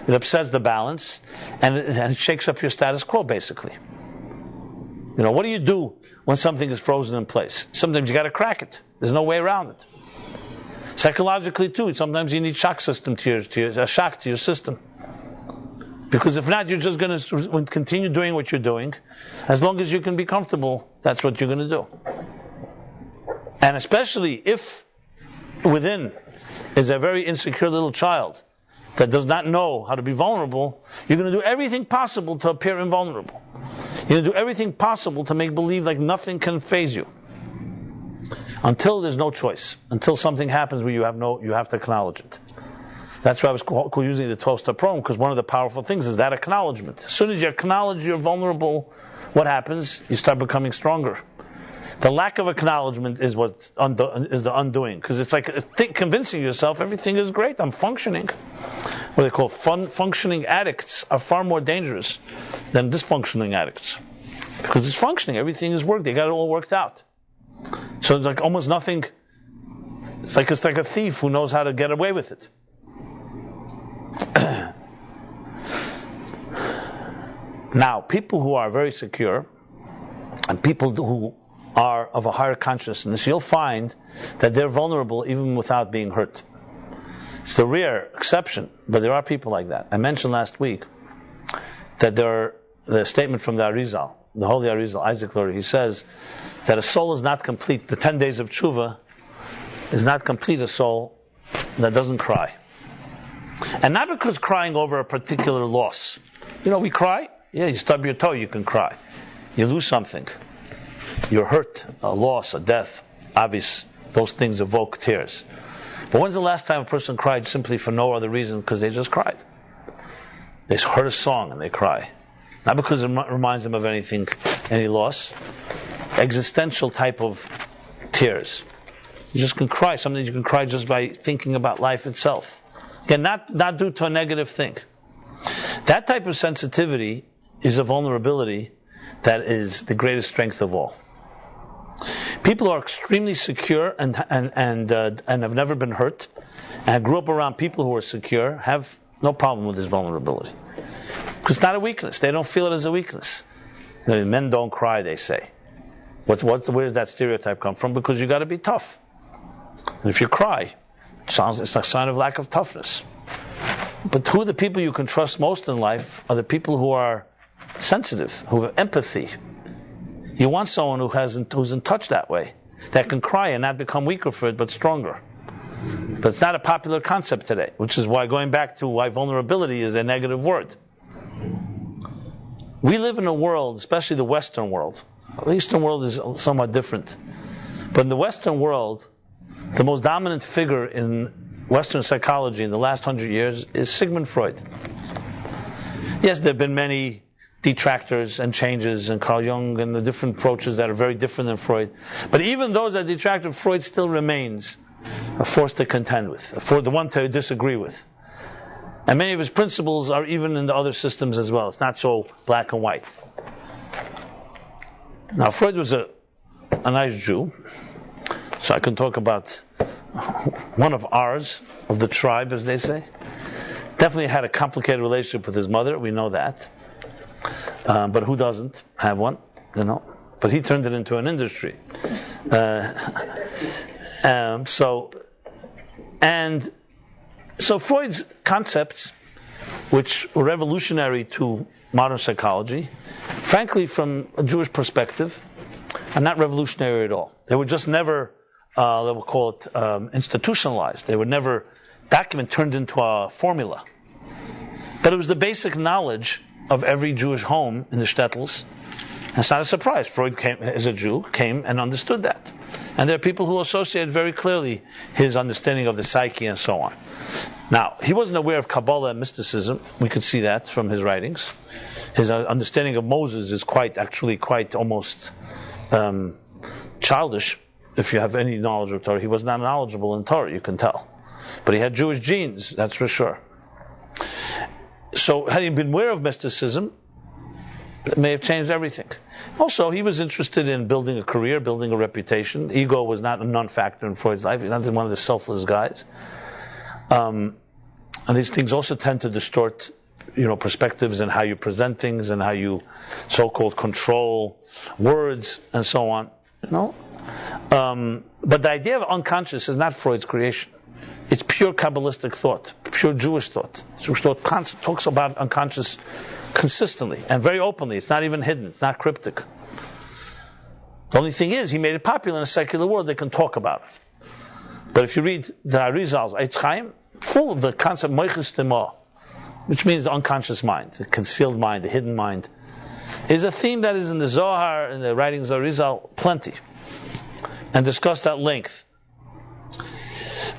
It upsets the balance, and it shakes up your status quo, basically. What do you do when something is frozen in place? Sometimes you got to crack it. There's no way around it. Psychologically too, sometimes you need shock system a shock to your system. Because if not, you're just going to continue doing what you're doing. As long as you can be comfortable, that's what you're going to do. And especially if within is a very insecure little child that does not know how to be vulnerable, you're going to do everything possible to appear invulnerable. You're going to do everything possible to make believe like nothing can faze you. Until there's no choice. Until something happens where you have to acknowledge it. That's why I was using the 12-step program, because one of the powerful things is that acknowledgement. As soon as you acknowledge you're vulnerable, what happens? You start becoming stronger. The lack of acknowledgement is is the undoing, because it's like convincing yourself everything is great, I'm functioning. What they call functioning addicts are far more dangerous than dysfunctioning addicts, because it's functioning, everything is worked, they got it all worked out. So it's like almost nothing. It's like a thief who knows how to get away with it. Now, people who are very secure and people who are of a higher consciousness, you'll find that they're vulnerable even without being hurt. It's the rare exception, but there are people like that. I mentioned last week that the statement from the Arizal, the Holy Arizal, Isaac Lurie, he says that a soul is not complete. The 10 days of tshuva is not complete a soul that doesn't cry. And not because crying over a particular loss. We cry. Yeah, you stub your toe, you can cry. You lose something. You're hurt, a loss, a death. Obvious, those things evoke tears. But when's the last time a person cried simply for no other reason because they just cried? They heard a song and they cry. Not because it reminds them of anything, any loss. Existential type of tears. You just can cry. Sometimes you can cry just by thinking about life itself. Again, not due to a negative thing. That type of sensitivity is a vulnerability that is the greatest strength of all. People who are extremely secure and have never been hurt, and grew up around people who are secure, have no problem with this vulnerability. Because it's not a weakness. They don't feel it as a weakness. Men don't cry, they say. Where does that stereotype come from? Because you got to be tough. And if you cry, it's a sign of lack of toughness. But who are the people you can trust most in life are the people who are sensitive, who have empathy. You want someone who's in touch that way, that can cry and not become weaker for it, but stronger. But it's not a popular concept today, which is why, going back to why vulnerability is a negative word. We live in a world, especially the Western world. The Eastern world is somewhat different. But in the Western world, the most dominant figure in Western psychology in the last 100 years is Sigmund Freud. Yes, there have been many detractors and changes, and Carl Jung and the different approaches that are very different than Freud. But even those that detracted Freud still remains a force to contend with, the one to disagree with. And many of his principles are even in the other systems as well. It's not so black and white. Now, Freud was a nice Jew, so I can talk about one of ours, of the tribe, as they say. Definitely had a complicated relationship with his mother, we know that. But who doesn't have one, But he turned it into an industry. So Freud's concepts, which were revolutionary to modern psychology, frankly, from a Jewish perspective, are not revolutionary at all. They were just never, they will call it institutionalized. They were never turned into a formula. But it was the basic knowledge of every Jewish home in the shtetls. It's not a surprise. Freud as a Jew, came and understood that. And there are people who associate very clearly his understanding of the psyche and so on. Now, he wasn't aware of Kabbalah and mysticism. We could see that from his writings. His understanding of Moses is quite almost childish. If you have any knowledge of Torah, he was not knowledgeable in Torah, you can tell. But he had Jewish genes, that's for sure. So, had he been aware of mysticism, it may have changed everything. Also, he was interested in building a career, building a reputation. Ego was not a non-factor in Freud's life. He was not one of the selfless guys. And these things also tend to distort, perspectives and how you present things and how you so-called control words and so on. But the idea of unconscious is not Freud's creation. It's pure Kabbalistic thought, pure Jewish thought. Jewish thought talks about unconscious consistently and very openly. It's not even hidden. It's not cryptic. The only thing is, he made it popular in a secular world. They can talk about it. But if you read the Arizal's Eitz Chaim, full of the concept Moichus Tema, which means the unconscious mind, the concealed mind, the hidden mind, is a theme that is in the Zohar, in the writings of Arizal, plenty, and discussed at length.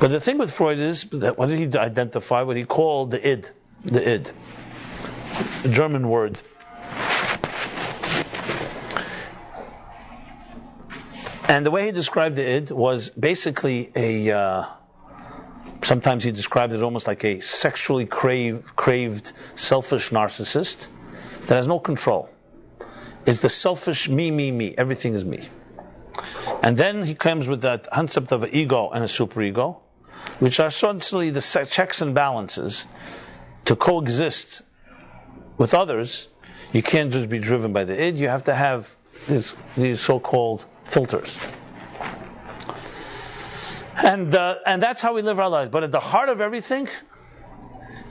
But the thing with Freud is that what did he identify? What he called the id, a German word. And the way he described the id was basically sometimes he described it almost like a sexually craved, selfish narcissist that has no control. It's the selfish me. Everything is me. And then he comes with that concept of an ego and a superego, which are essentially the checks and balances to coexist with others. You can't just be driven by the id. You have to have these so-called filters. And that's how we live our lives. But at the heart of everything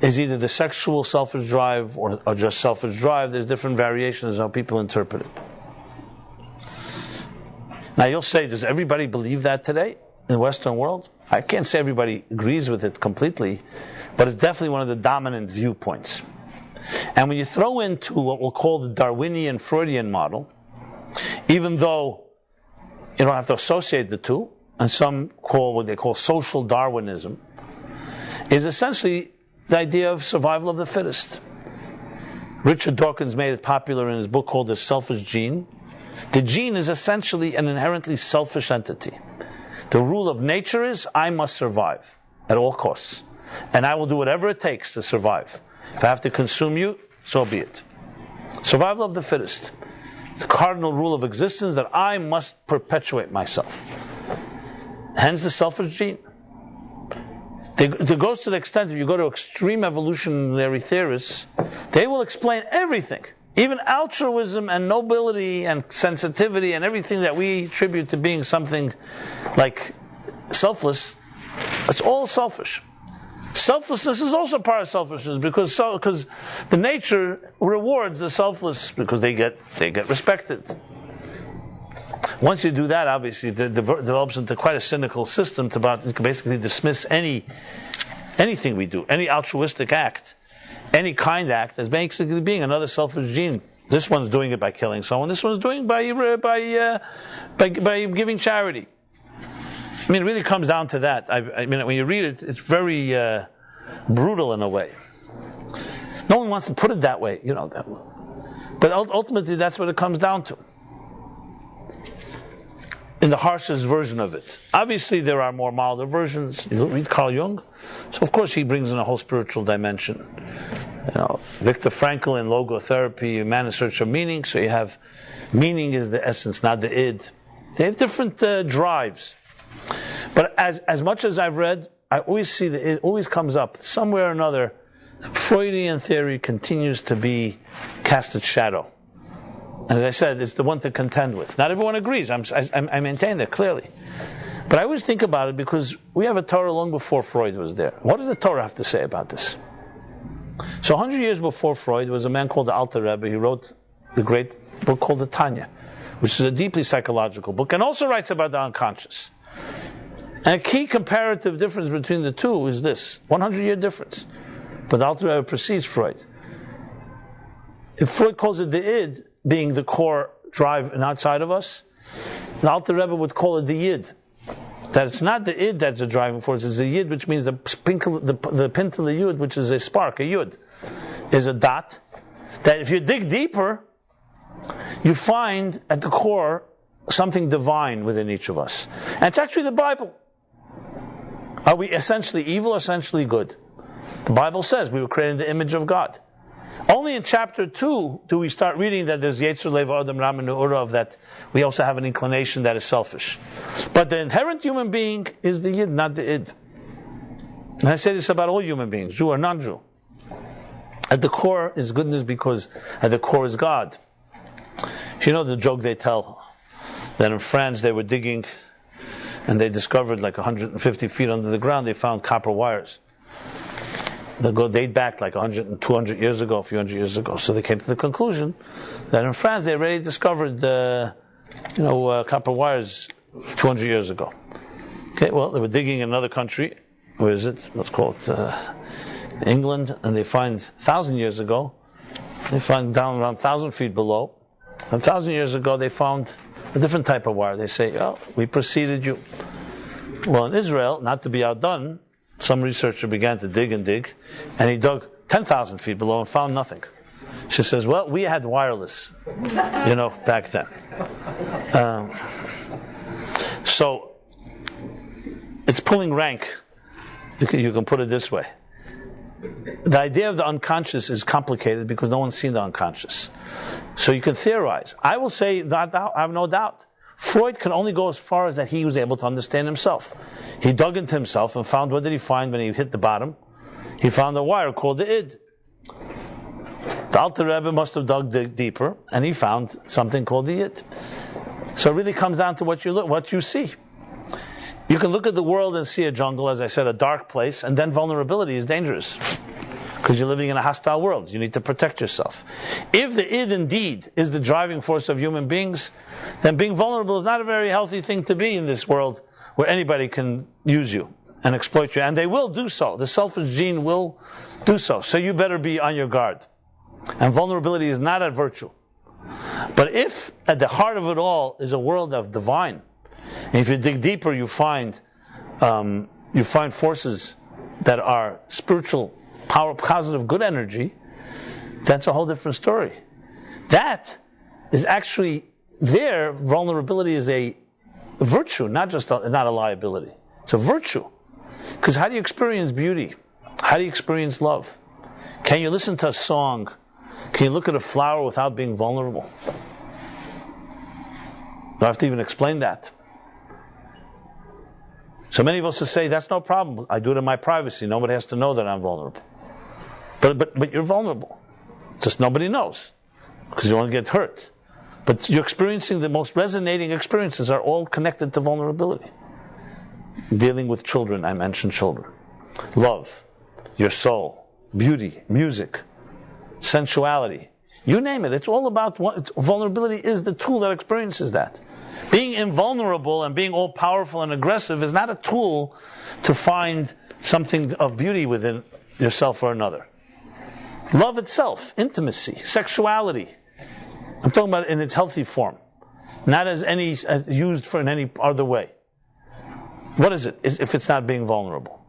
is either the sexual selfish drive or just selfish drive. There's different variations of how people interpret it. Now you'll say, does everybody believe that today in the Western world? I can't say everybody agrees with it completely, but it's definitely one of the dominant viewpoints. And when you throw into what we'll call the Darwinian Freudian model, even though you don't have to associate the two, and some call what they call social Darwinism, is essentially the idea of survival of the fittest. Richard Dawkins made it popular in his book called The Selfish Gene. The gene is essentially an inherently selfish entity. The rule of nature is, I must survive at all costs. And I will do whatever it takes to survive. If I have to consume you, so be it. Survival of the fittest. It's the cardinal rule of existence that I must perpetuate myself. Hence the selfish gene. It goes to the extent, if you go to extreme evolutionary theorists, they will explain everything. Even altruism and nobility and sensitivity and everything that we attribute to being something like selfless, it's all selfish. Selflessness is also part of selfishness because the nature rewards the selfless because they get respected. Once you do that, obviously, it develops into quite a cynical system to basically dismiss anything we do, any altruistic act, any kind act, as basically being another selfish gene. This one's doing it by killing someone. This one's doing it by giving charity. I mean, it really comes down to that. I mean, when you read it, it's very brutal in a way. No one wants to put it that way, But ultimately, that's what it comes down to. In the harshest version of it. Obviously, there are more milder versions. You read Carl Jung, so of course he brings in a whole spiritual dimension. Viktor Frankl in logotherapy, man in search of meaning. So you have meaning is the essence, not the id. They have different drives. But as much as I've read, I always see that it always comes up somewhere or another. Freudian theory continues to be cast its shadow. And as I said, it's the one to contend with. Not everyone agrees. I maintain that clearly. But I always think about it because we have a Torah long before Freud was there. What does the Torah have to say about this? So 100 years before Freud was a man called the Alter Rebbe. He wrote the great book called the Tanya, which is a deeply psychological book, and also writes about the unconscious. And a key comparative difference between the two is this, 100-year difference. But the Alter Rebbe precedes Freud. If Freud calls it the id, being the core drive and outside of us, the Alter Rebbe would call it the yid. That it's not the id that's the driving force, it's the yid, which means the pintel the yud, which is a spark, a yud, is a dot, that if you dig deeper, you find at the core something divine within each of us. And it's actually the Bible. Are we essentially evil or essentially good? The Bible says we were created in the image of God. Only in chapter 2 do we start reading that there's Yetzer Lev Adam Ram and Urav, that we also have an inclination that is selfish. But the inherent human being is the Yid, not the Id. And I say this about all human beings, Jew or non-Jew. At the core is goodness because at the core is God. You know the joke they tell Then in France they were digging, and they discovered like 150 feet under the ground, they found copper wires. They date back like 100 200 years ago, a few hundred years ago. So they came to the conclusion that in France they already discovered copper wires 200 years ago. Okay, well, they were digging in another country. Where is it? Let's call it England. And they find 1,000 years ago, they find down around 1,000 feet below. 1,000 years ago, they found a different type of wire. They say, oh, we preceded you. Well, in Israel, not to be outdone, some researcher began to dig, and he dug 10,000 feet below and found nothing. She says, well, we had wireless, back then. So, it's pulling rank. You can put it this way. The idea of the unconscious is complicated because no one's seen the unconscious. So you can theorize. I will say, I have no doubt, Freud can only go as far as that he was able to understand himself. He dug into himself and found, what did he find when he hit the bottom? He found a wire called the id. The Alter Rebbe must have dug deeper, and he found something called the id. So it really comes down to what you see. You can look at the world and see a jungle, as I said, a dark place, and then vulnerability is dangerous. Because you're living in a hostile world. You need to protect yourself. If the id indeed is the driving force of human beings, then being vulnerable is not a very healthy thing to be in this world where anybody can use you and exploit you. And they will do so. The selfish gene will do so. So you better be on your guard. And vulnerability is not a virtue. But if at the heart of it all is a world of divine, and if you dig deeper, you find forces that are spiritual, power, positive, good energy. That's a whole different story. That is actually there. Vulnerability is a virtue, not a liability. It's a virtue. Because how do you experience beauty? How do you experience love? Can you listen to a song? Can you look at a flower without being vulnerable? Do I have to even explain that? So many of us will say, that's no problem. I do it in my privacy. Nobody has to know that I'm vulnerable. But you're vulnerable. Just nobody knows. Because you won't get hurt. But you're experiencing the most resonating experiences are all connected to vulnerability. Dealing with children, I mentioned children. Love, your soul, beauty, music, sensuality. You name it. It's all about vulnerability is the tool that experiences that. Being invulnerable and being all powerful and aggressive is not a tool to find something of beauty within yourself or another. Love itself, intimacy, sexuality. I'm talking about it in its healthy form, not as used for in any other way. What is it if it's not being vulnerable?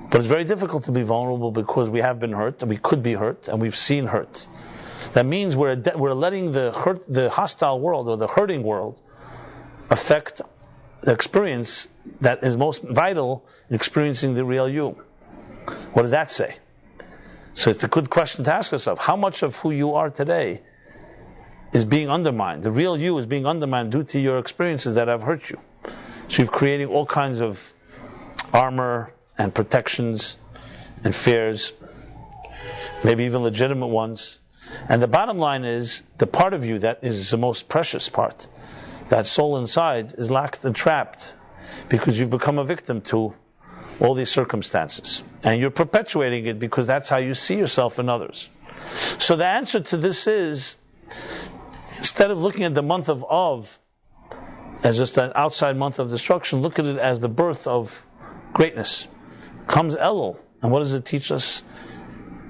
But it's very difficult to be vulnerable because we have been hurt, and we could be hurt, and we've seen hurt. That means we're letting the hostile world or the hurting world affect the experience that is most vital in experiencing the real you. What does that say? So it's a good question to ask yourself. How much of who you are today is being undermined? The real you is being undermined due to your experiences that have hurt you. So you're creating all kinds of armor and protections and fears, maybe even legitimate ones. And the bottom line is, the part of you that is the most precious part, that soul inside, is locked and trapped because you've become a victim to all these circumstances. And you're perpetuating it because that's how you see yourself and others. So the answer to this is, instead of looking at the month of Av as just an outside month of destruction, look at it as the birth of greatness. Comes Elul. And what does it teach us?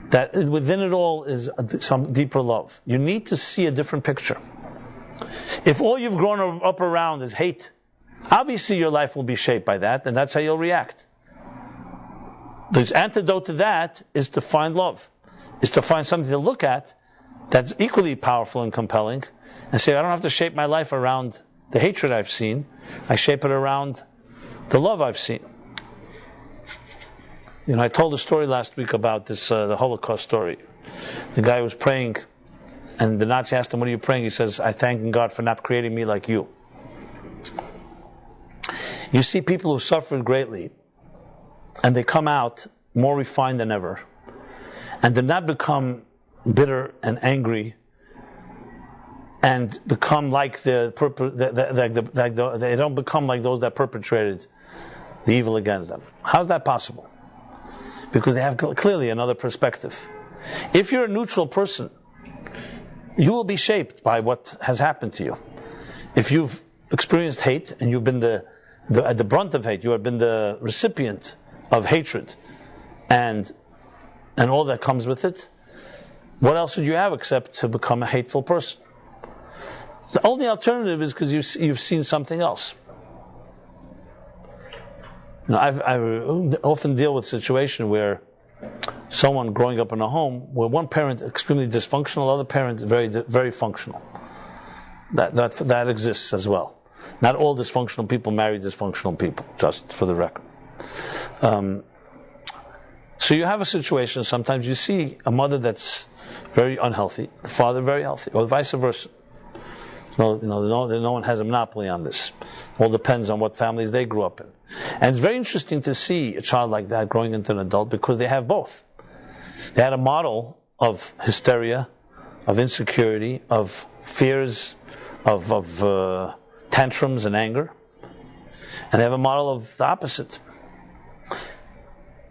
That within it all is some deeper love. You need to see a different picture. If all you've grown up around is hate, obviously your life will be shaped by that, and that's how you'll react. The antidote to that is to find love, is to find something to look at that's equally powerful and compelling, and say, I don't have to shape my life around the hatred I've seen, I shape it around the love I've seen. I told a story last week about this, the Holocaust story. The guy was praying, and the Nazi asked him, what are you praying? He says, I thank God for not creating me like you. You see people who suffered greatly, and they come out more refined than ever, and do not become bitter and angry and become like they don't become like those that perpetrated the evil against them. How's that possible? Because they have clearly another perspective. If you're a neutral person, you will be shaped by what has happened to you. If you've experienced hate and you've been at the brunt of hate, you have been the recipient of hatred and all that comes with it, what else would you have except to become a hateful person? The only alternative is because you've seen something else. I often deal with a situation where someone growing up in a home where one parent extremely dysfunctional, other parent very very functional. That exists as well. Not all dysfunctional people marry dysfunctional people, just for the record. So you have a situation, sometimes you see a mother that's very unhealthy, the father very healthy, or vice versa. No one has a monopoly on this. All depends on what families they grew up in. And it's very interesting to see a child like that growing into an adult because they have both. They had a model of hysteria, of insecurity, of fears, of tantrums and anger. And they have a model of the opposite.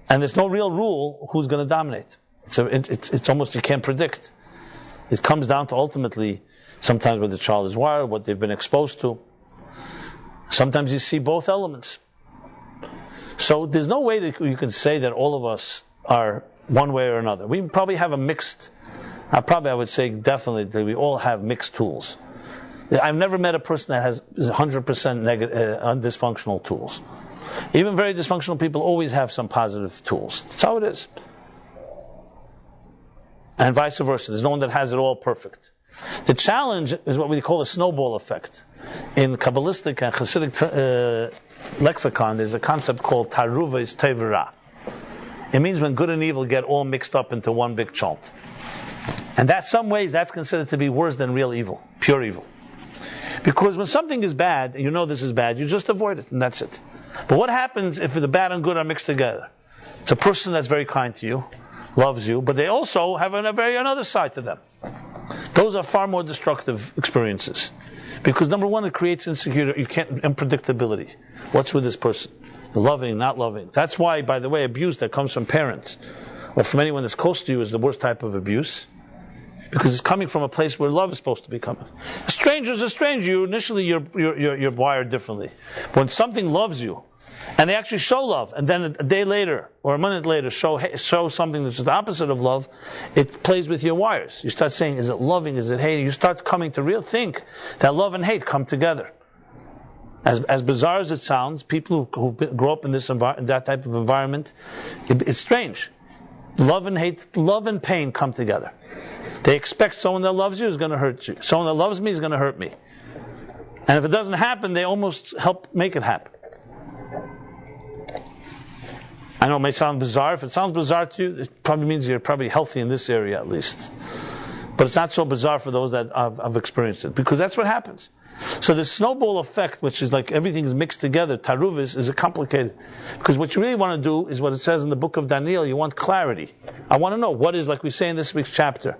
And there's no real rule who's going to dominate. It's almost you can't predict. It comes down to ultimately sometimes where the child is wired, what they've been exposed to. Sometimes you see both elements. So there's no way that you can say that all of us are one way or another. We probably have a mixed, I would say definitely that we all have mixed tools. I've never met a person that has 100% negative, dysfunctional tools. Even very dysfunctional people always have some positive tools. That's how it is. And vice versa. There's no one that has it all perfect. The challenge is what we call the snowball effect. In Kabbalistic and Hasidic lexicon, there's a concept called taruves tevera. It means when good and evil get all mixed up into one big chunk. And that some ways that's considered to be worse than real evil, pure evil. Because when something is bad, and you know this is bad, you just avoid it, and that's it. But what happens if the bad and good are mixed together? It's a person that's very kind to you, loves you, but they also have another side to them. Those are far more destructive experiences. Because number one, it creates insecurity, unpredictability. What's with this person? Loving, not loving. That's why, by the way, abuse that comes from parents or from anyone that's close to you is the worst type of abuse. Because it's coming from a place where love is supposed to be coming. A stranger is a stranger. Initially, you're wired differently. But when something loves you, and they actually show love, and then a day later or a minute later show something that's the opposite of love, it plays with your wires. You start saying, is it loving, is it hating? You start coming to think that love and hate come together. As bizarre as it sounds, people who grow up in that type of environment, it's strange. Love and hate, love and pain come together. They expect someone that loves you is going to hurt you. Someone that loves me is going to hurt me. And if it doesn't happen, they almost help make it happen. I know it may sound bizarre. If it sounds bizarre to you, it probably means you're probably healthy in this area at least. But it's not so bizarre for those that have experienced it, because that's what happens. So the snowball effect, which is like everything is mixed together, taruvis, is complicated. Because what you really want to do is what it says in the book of Daniel, you want clarity. I want to know what is, like we say in this week's chapter.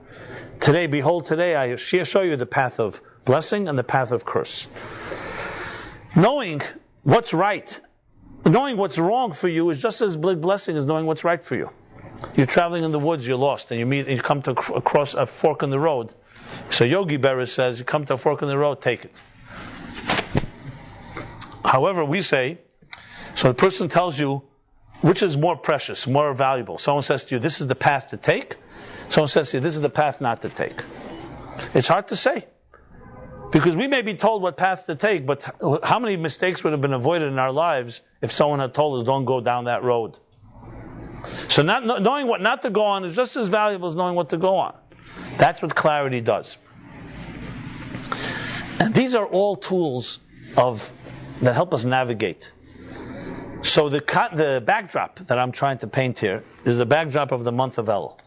Today, behold, today I show you the path of blessing and the path of curse. Knowing what's right, knowing what's wrong for you is just as big blessing as knowing what's right for you. You're traveling in the woods, you're lost, and you come to across a fork in the road. So Yogi Berra says, you come to a fork in the road, take it. However, we say, so the person tells you, which is more precious, more valuable? Someone says to you, this is the path to take. Someone says to you, this is the path not to take. It's hard to say. Because we may be told what path to take, but how many mistakes would have been avoided in our lives if someone had told us, don't go down that road? So knowing what not to go on is just as valuable as knowing what to go on. That's what clarity does. And these are all tools that help us navigate. So the backdrop that I'm trying to paint here is the backdrop of the month of Elul.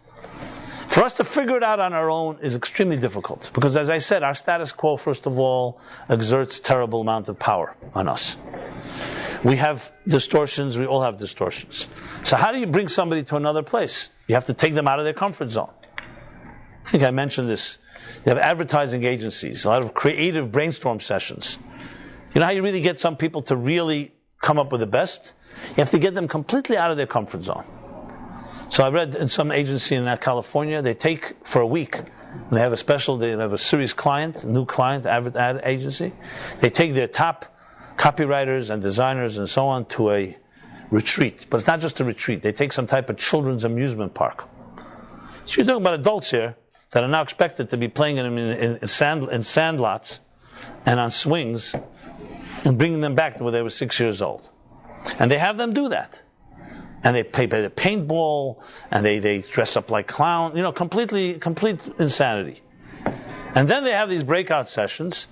For us to figure it out on our own is extremely difficult. Because as I said, our status quo, first of all, exerts terrible amount of power on us. We have distortions, we all have distortions. So how do you bring somebody to another place? You have to take them out of their comfort zone. I think I mentioned this You have advertising agencies, a lot of creative brainstorm sessions. You know how you really get some people to really come up with the best? You have to get them completely out of their comfort zone. So I read in some agency in California, they take for a week, they have a serious client, a new client, ad agency. They take their top copywriters and designers and so on to a retreat. But it's not just a retreat. They take some type of children's amusement park. So you're talking about adults here that are now expected to be playing in sand lots and on swings and bringing them back to where they were 6 years old. And they have them do that. And they pay the paintball, and they dress up like clowns, complete insanity. And then they have these breakout sessions,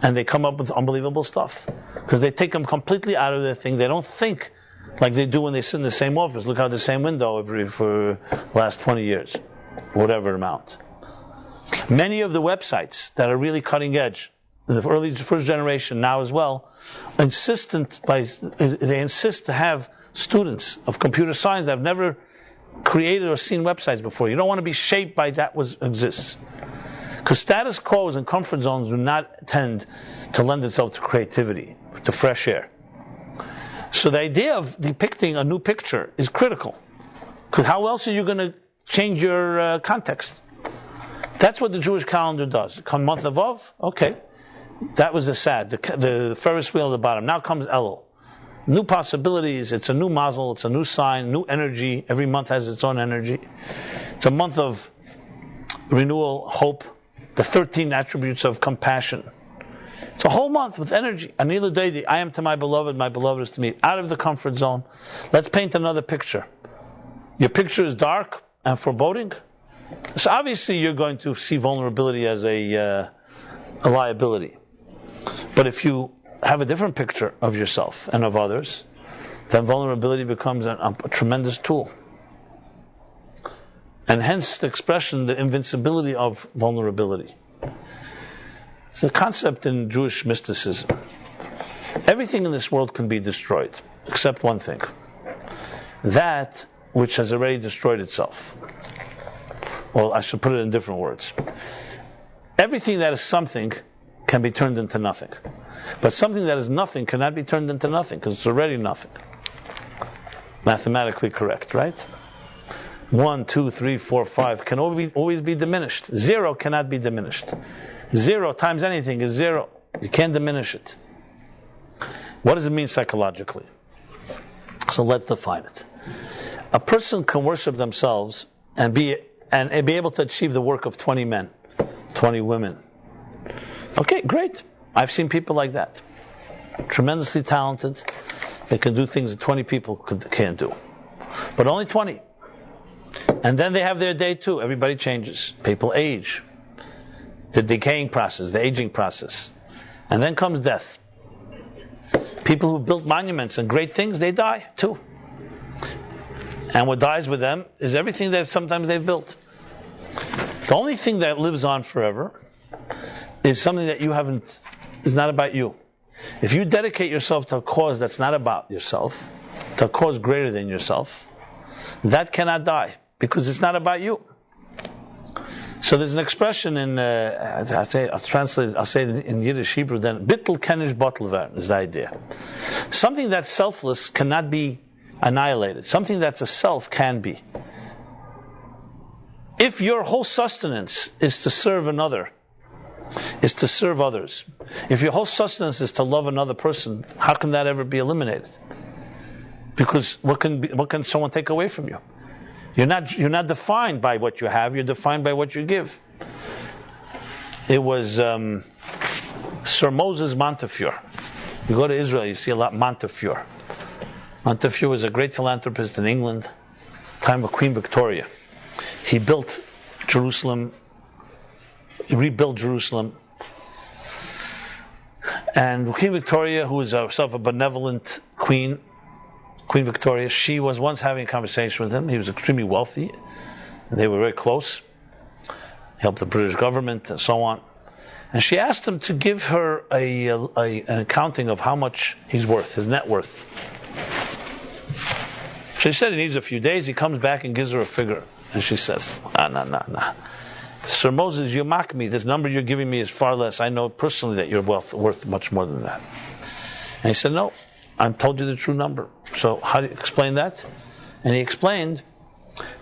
and they come up with unbelievable stuff. Because they take them completely out of their thing. They don't think like they do when they sit in the same office, look out the same window for the last 20 years, whatever amount. Many of the websites that are really cutting edge, the first generation now as well, insist to have students of computer science that have never created or seen websites before. You don't want to be shaped by that what exists. Because status quos and comfort zones do not tend to lend itself to creativity, to fresh air. So the idea of depicting a new picture is critical. Because how else are you going to change your context? That's what the Jewish calendar does. Come month of Av, okay. That was the sad, the Ferris wheel at the bottom. Now comes Elul. New possibilities, it's a new mazel, it's a new sign, new energy. Every month has its own energy. It's a month of renewal, hope, the 13 attributes of compassion. It's a whole month with energy. Anila Deidi, I am to my beloved is to me. Out of the comfort zone. Let's paint another picture. Your picture is dark and foreboding. So obviously you're going to see vulnerability as a liability. But if you have a different picture of yourself and of others, then vulnerability becomes a tremendous tool. And hence the expression, the invincibility of vulnerability. It's a concept in Jewish mysticism. Everything in this world can be destroyed, except one thing. That which has already destroyed itself. Well, I should put it in different words. Everything that is something can be turned into nothing. But something that is nothing cannot be turned into nothing, because it's already nothing. Mathematically correct, right? 1, 2, 3, 4, 5 can always be diminished. 0 cannot be diminished. 0 times anything is 0. You can't diminish it. What does it mean psychologically? So let's define it. A person can worship themselves and be able to achieve the work of 20 men, 20 women. Okay, great. I've seen people like that. Tremendously talented. They can do things that 20 people can't do. But only 20. And then they have their day too. Everybody changes. People age. The decaying process, the aging process. And then comes death. People who built monuments and great things, they die too. And what dies with them is everything that sometimes they've built. The only thing that lives on forever is something that is not about you. If you dedicate yourself to a cause that's not about yourself, to a cause greater than yourself, that cannot die, because it's not about you. So there's an expression in, I'll say it in Yiddish, Hebrew, then, bittel kenish bottel werden is the idea. Something that's selfless cannot be annihilated. Something that's a self can be. If your whole sustenance is to serve another, is to serve others, if your whole sustenance is to love another person, how can that ever be eliminated? Because what can someone take away from you? You're not defined by what you have, you're defined by what you give. It was Sir Moses Montefiore. You go to Israel, you see a lot Montefiore. Montefiore was a great philanthropist in England, time of Queen Victoria. He built Jerusalem, he rebuilt Jerusalem. And Queen Victoria, who was herself a benevolent queen, Queen Victoria, she was once having a conversation with him. He was extremely wealthy, and they were very close. He helped the British government and so on. And she asked him to give her an accounting of how much he's worth, his net worth. She said he needs a few days. He comes back and gives her a figure. And she says, no. Sir Moses, you mock me. This number you're giving me is far less. I know personally that you're worth much more than that. And he said, no, I told you the true number. So how do you explain that? And he explained,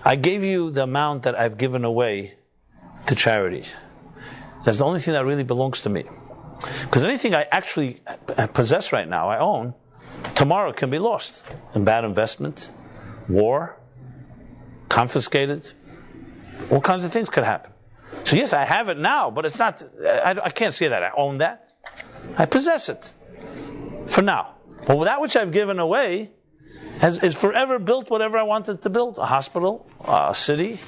I gave you the amount that I've given away to charity. That's the only thing that really belongs to me. Because anything I actually possess right now, I own, tomorrow can be lost. In bad investment, war, confiscated, all kinds of things could happen. So yes, I have it now, but it's not, I can't say that I own that. I possess it for now. But that which I've given away is forever built whatever I wanted to build. A hospital, a city,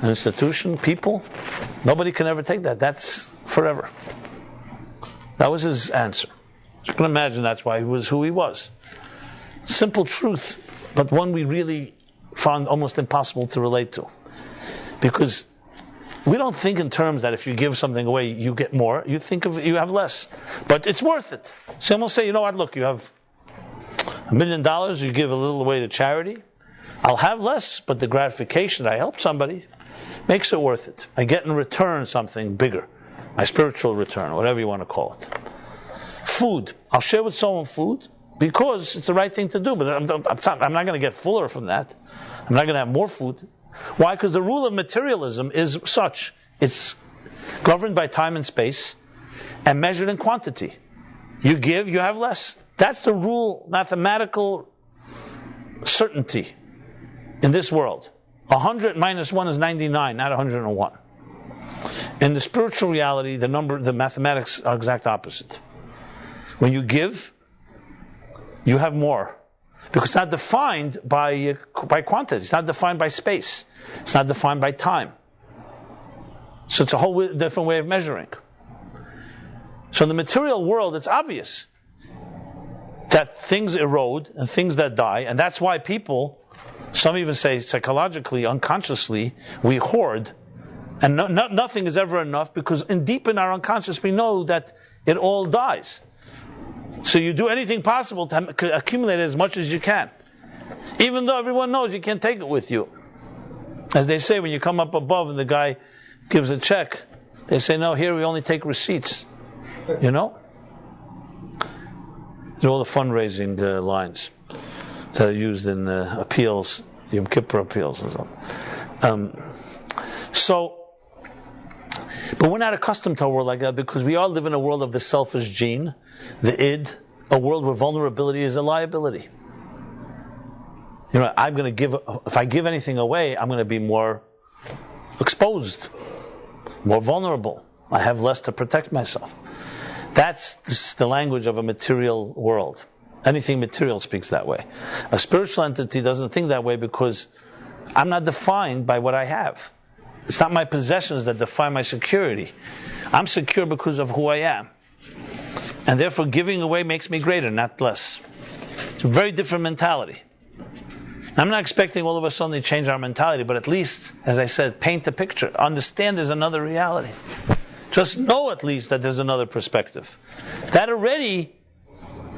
an institution, people. Nobody can ever take that. That's forever. That was his answer. You can imagine that's why he was who he was. Simple truth, but one we really found almost impossible to relate to. Because we don't think in terms that if you give something away, you get more. You think of you have less. But it's worth it. Someone will say, you know what, look, you have $1 million, you give a little away to charity. I'll have less, but the gratification that I helped somebody makes it worth it. I get in return something bigger. My spiritual return, whatever you want to call it. Food. I'll share with someone food because it's the right thing to do. But I'm not going to get fuller from that. I'm not going to have more food. Why? Because the rule of materialism is such. It's governed by time and space and measured in quantity. You give, you have less. That's the rule, mathematical certainty in this world. 100 minus 1 is 99, not 101. In the spiritual reality, the mathematics are exact opposite. When you give, you have more. Because it's not defined by quantity. It's not defined by space. It's not defined by time. So it's a whole different way of measuring. So in the material world, it's obvious that things erode and things that die, and that's why people, some even say psychologically, unconsciously, we hoard, and nothing is ever enough, because deep in our unconscious we know that it all dies. So you do anything possible to accumulate as much as you can, even though everyone knows you can't take it with you. As they say, when you come up above and the guy gives a check, they say, no, here we only take receipts. You know? They're all the fundraising lines that are used in appeals, Yom Kippur appeals and so. But we're not accustomed to a world like that, because we all live in a world of the selfish gene, the id, a world where vulnerability is a liability. You know, I'm going to give, if I give anything away, I'm going to be more exposed, more vulnerable. I have less to protect myself. That's the language of a material world. Anything material speaks that way. A spiritual entity doesn't think that way, because I'm not defined by what I have. It's not my possessions that define my security. I'm secure because of who I am. And therefore giving away makes me greater, not less. It's a very different mentality. I'm not expecting all of a sudden to change our mentality, but at least, as I said, paint a picture. Understand there's another reality. Just know at least that there's another perspective. That already,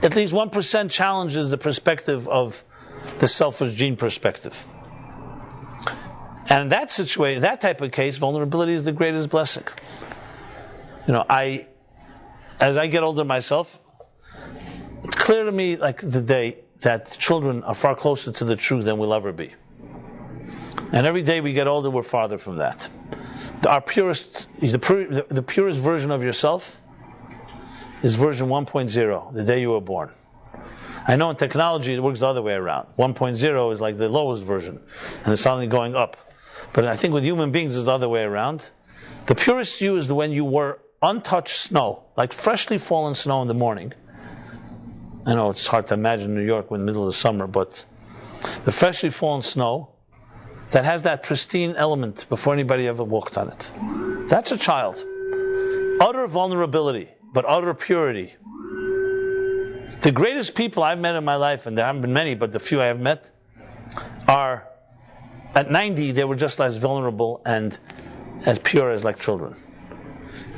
at least 1% challenges the perspective of the selfish gene perspective. And in that situation, that type of case, vulnerability is the greatest blessing. You know, as I get older myself, it's clear to me, like the day, that children are far closer to the truth than we'll ever be. And every day we get older, we're farther from that. Our purest, the purest version of yourself is version 1.0, the day you were born. I know in technology it works the other way around. 1.0 is like the lowest version, and it's only going up. But I think with human beings it's the other way around. The purest you is when you were untouched snow, like freshly fallen snow in the morning. I know it's hard to imagine New York in the middle of the summer, but the freshly fallen snow that has that pristine element before anybody ever walked on it. That's a child. Utter vulnerability, but utter purity. The greatest people I've met in my life, and there haven't been many, but the few I have met, are, at 90, they were just as vulnerable and as pure as like children.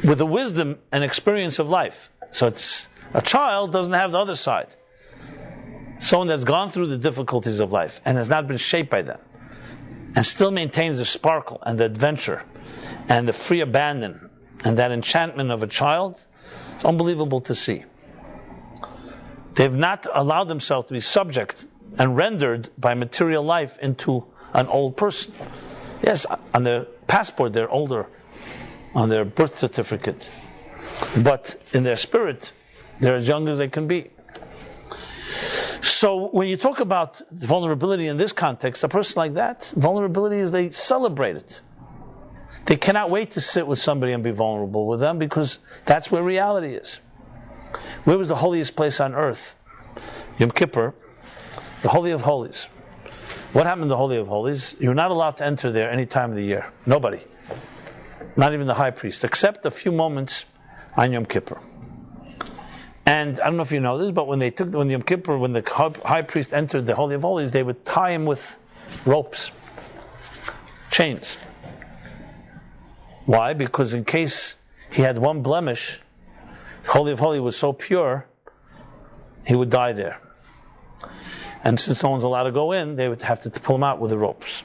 With the wisdom and experience of life. So it's, a child doesn't have the other side. Someone that's gone through the difficulties of life and has not been shaped by them, and still maintains the sparkle and the adventure and the free abandon and that enchantment of a child, it's unbelievable to see. They've not allowed themselves to be subject and rendered by material life into an old person. Yes, on their passport they're older, on their birth certificate, but in their spirit they're as young as they can be. So when you talk about vulnerability in this context, a person like that, vulnerability is they celebrate it. They cannot wait to sit with somebody and be vulnerable with them, because that's where reality is. Where was the holiest place on earth? Yom Kippur, the Holy of Holies. What happened in the Holy of Holies? You're not allowed to enter there any time of the year. Nobody. Not even the high priest, except a few moments on Yom Kippur. And I don't know if you know this, but when Yom Kippur, when the high priest entered the Holy of Holies, they would tie him with ropes, chains. Why? Because in case he had one blemish, the Holy of Holies was so pure, he would die there. And since no one's allowed to go in, they would have to pull him out with the ropes.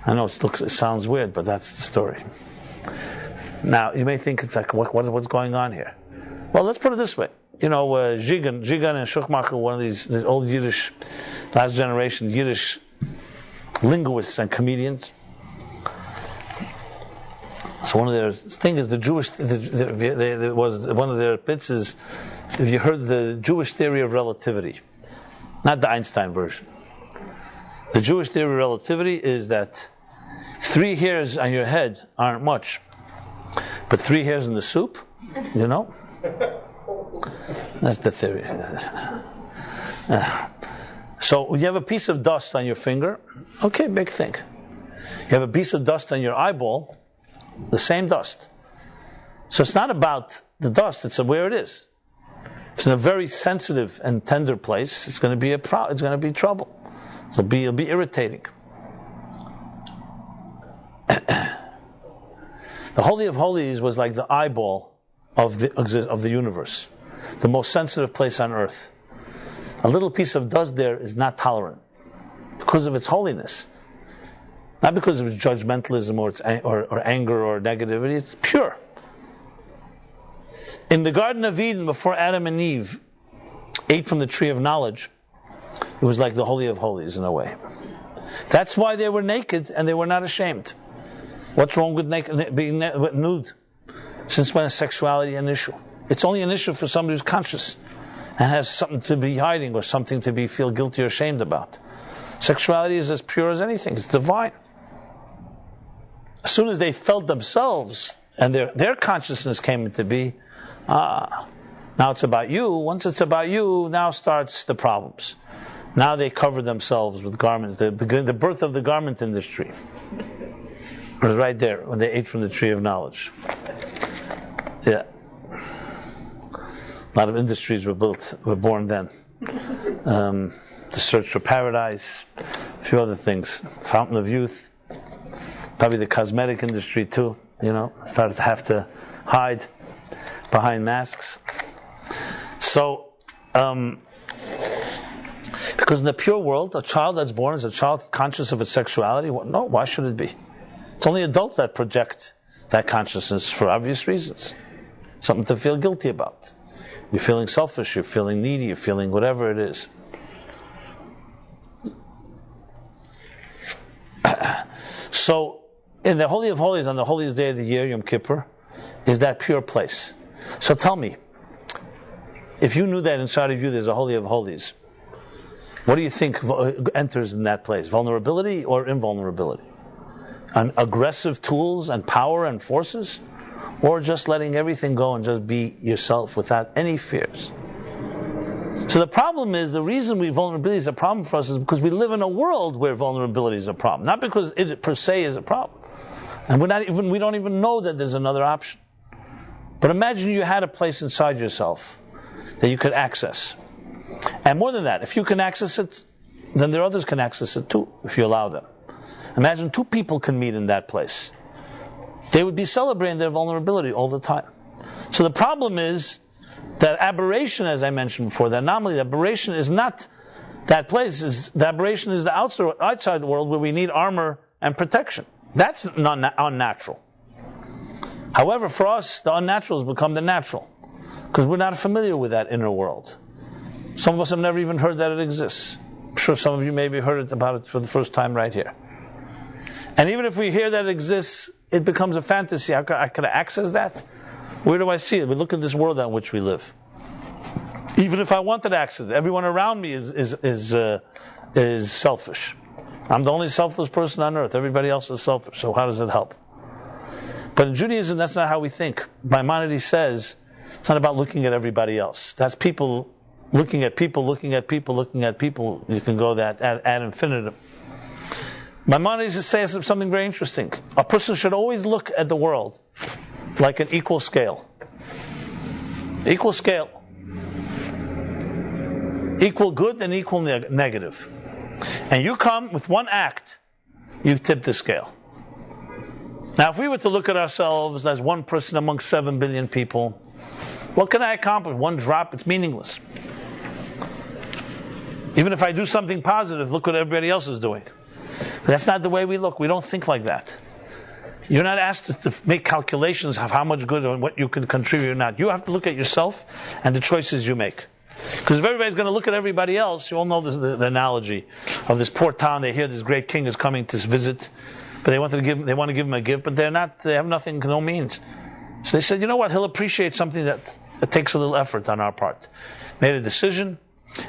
I know it sounds weird, but that's the story. Now, you may think it's like, what's going on here? Well, let's put it this way. You know, Zigan and Schuchmacher, one of these old Yiddish, last generation Yiddish linguists and comedians. So one of their thing is the Jewish. Was one of their bits is, if you heard the Jewish theory of relativity, not the Einstein version. The Jewish theory of relativity is that 3 hairs on your head aren't much, but 3 hairs in the soup, you know. That's the theory. So when you have a piece of dust on your finger, okay, big thing. You have a piece of dust on your eyeball, the same dust. So it's not about the dust; it's where it is. If it's in a very sensitive and tender place, it's going to be it's going to be trouble. So it'll be irritating. The Holy of Holies was like the eyeball of the universe, the most sensitive place on earth. A little piece of dust there is not tolerant because of its holiness, not because of its judgmentalism or anger or negativity. It's pure. In the Garden of Eden, before Adam and Eve ate from the tree of knowledge, it was like the Holy of Holies in a way. That's why they were naked and they were not ashamed. What's wrong with being nude? Since when is sexuality an issue? It's only an issue for somebody who's conscious and has something to be hiding or something to feel guilty or ashamed about. Sexuality is as pure as anything. It's divine. As soon as they felt themselves and their consciousness came into being, now it's about you. Once it's about you, now starts the problems. Now they cover themselves with garments. The birth of the garment industry was right there when they ate from the tree of knowledge. Yeah. A lot of industries were born then. The search for paradise, a few other things. Fountain of youth. Probably the cosmetic industry too, started to have to hide behind masks. So, because in the pure world, a child that's born is a child conscious of its sexuality. No, why should it be? It's only adults that project that consciousness for obvious reasons. Something to feel guilty about. You're feeling selfish, you're feeling needy, you're feeling whatever it is. So, in the Holy of Holies, on the holiest day of the year, Yom Kippur, is that pure place. So tell me, if you knew that inside of you there's a Holy of Holies, what do you think enters in that place? Vulnerability or invulnerability? And aggressive tools and power and forces? Or just letting everything go and just be yourself without any fears? So the problem is, the reason vulnerability is a problem for us is because we live in a world where vulnerability is a problem. Not because it per se is a problem. And we don't even know that there's another option. But imagine you had a place inside yourself that you could access. And more than that, if you can access it, then there others can access it too, if you allow them. Imagine 2 people can meet in that place. They would be celebrating their vulnerability all the time. So the problem is that aberration, as I mentioned before, the anomaly, the aberration is not that place. The aberration is the outside world where we need armor and protection. That's unnatural. However, for us, the unnatural has become the natural, because we're not familiar with that inner world. Some of us have never even heard that it exists. I'm sure some of you maybe heard about it for the first time right here. And even if we hear that it exists, it becomes a fantasy. I could access that. Where do I see it? We look at this world in which we live. Even if I wanted access, everyone around me is selfish. I'm the only selfless person on earth. Everybody else is selfish. So how does it help? But in Judaism, that's not how we think. Maimonides says it's not about looking at everybody else. That's people looking at people, looking at people, looking at people. You can go that ad infinitum. Maimonides says something very interesting. A person should always look at the world like an equal scale. Equal scale. Equal good and equal negative. And you come with one act, you tip the scale. Now, if we were to look at ourselves as one person among 7 billion people, what can I accomplish? One drop, it's meaningless. Even if I do something positive, look what everybody else is doing. That's not the way we look. We don't think like that. You're not asked to make calculations of how much good or what you can contribute or not. You have to look at yourself and the choices you make. Because if everybody's going to look at everybody else, you all know the analogy of this poor town. They hear this great king is coming to visit, but they want to give him a gift, but they have nothing, no means. So they said, you know what? He'll appreciate something that takes a little effort on our part. Made a decision.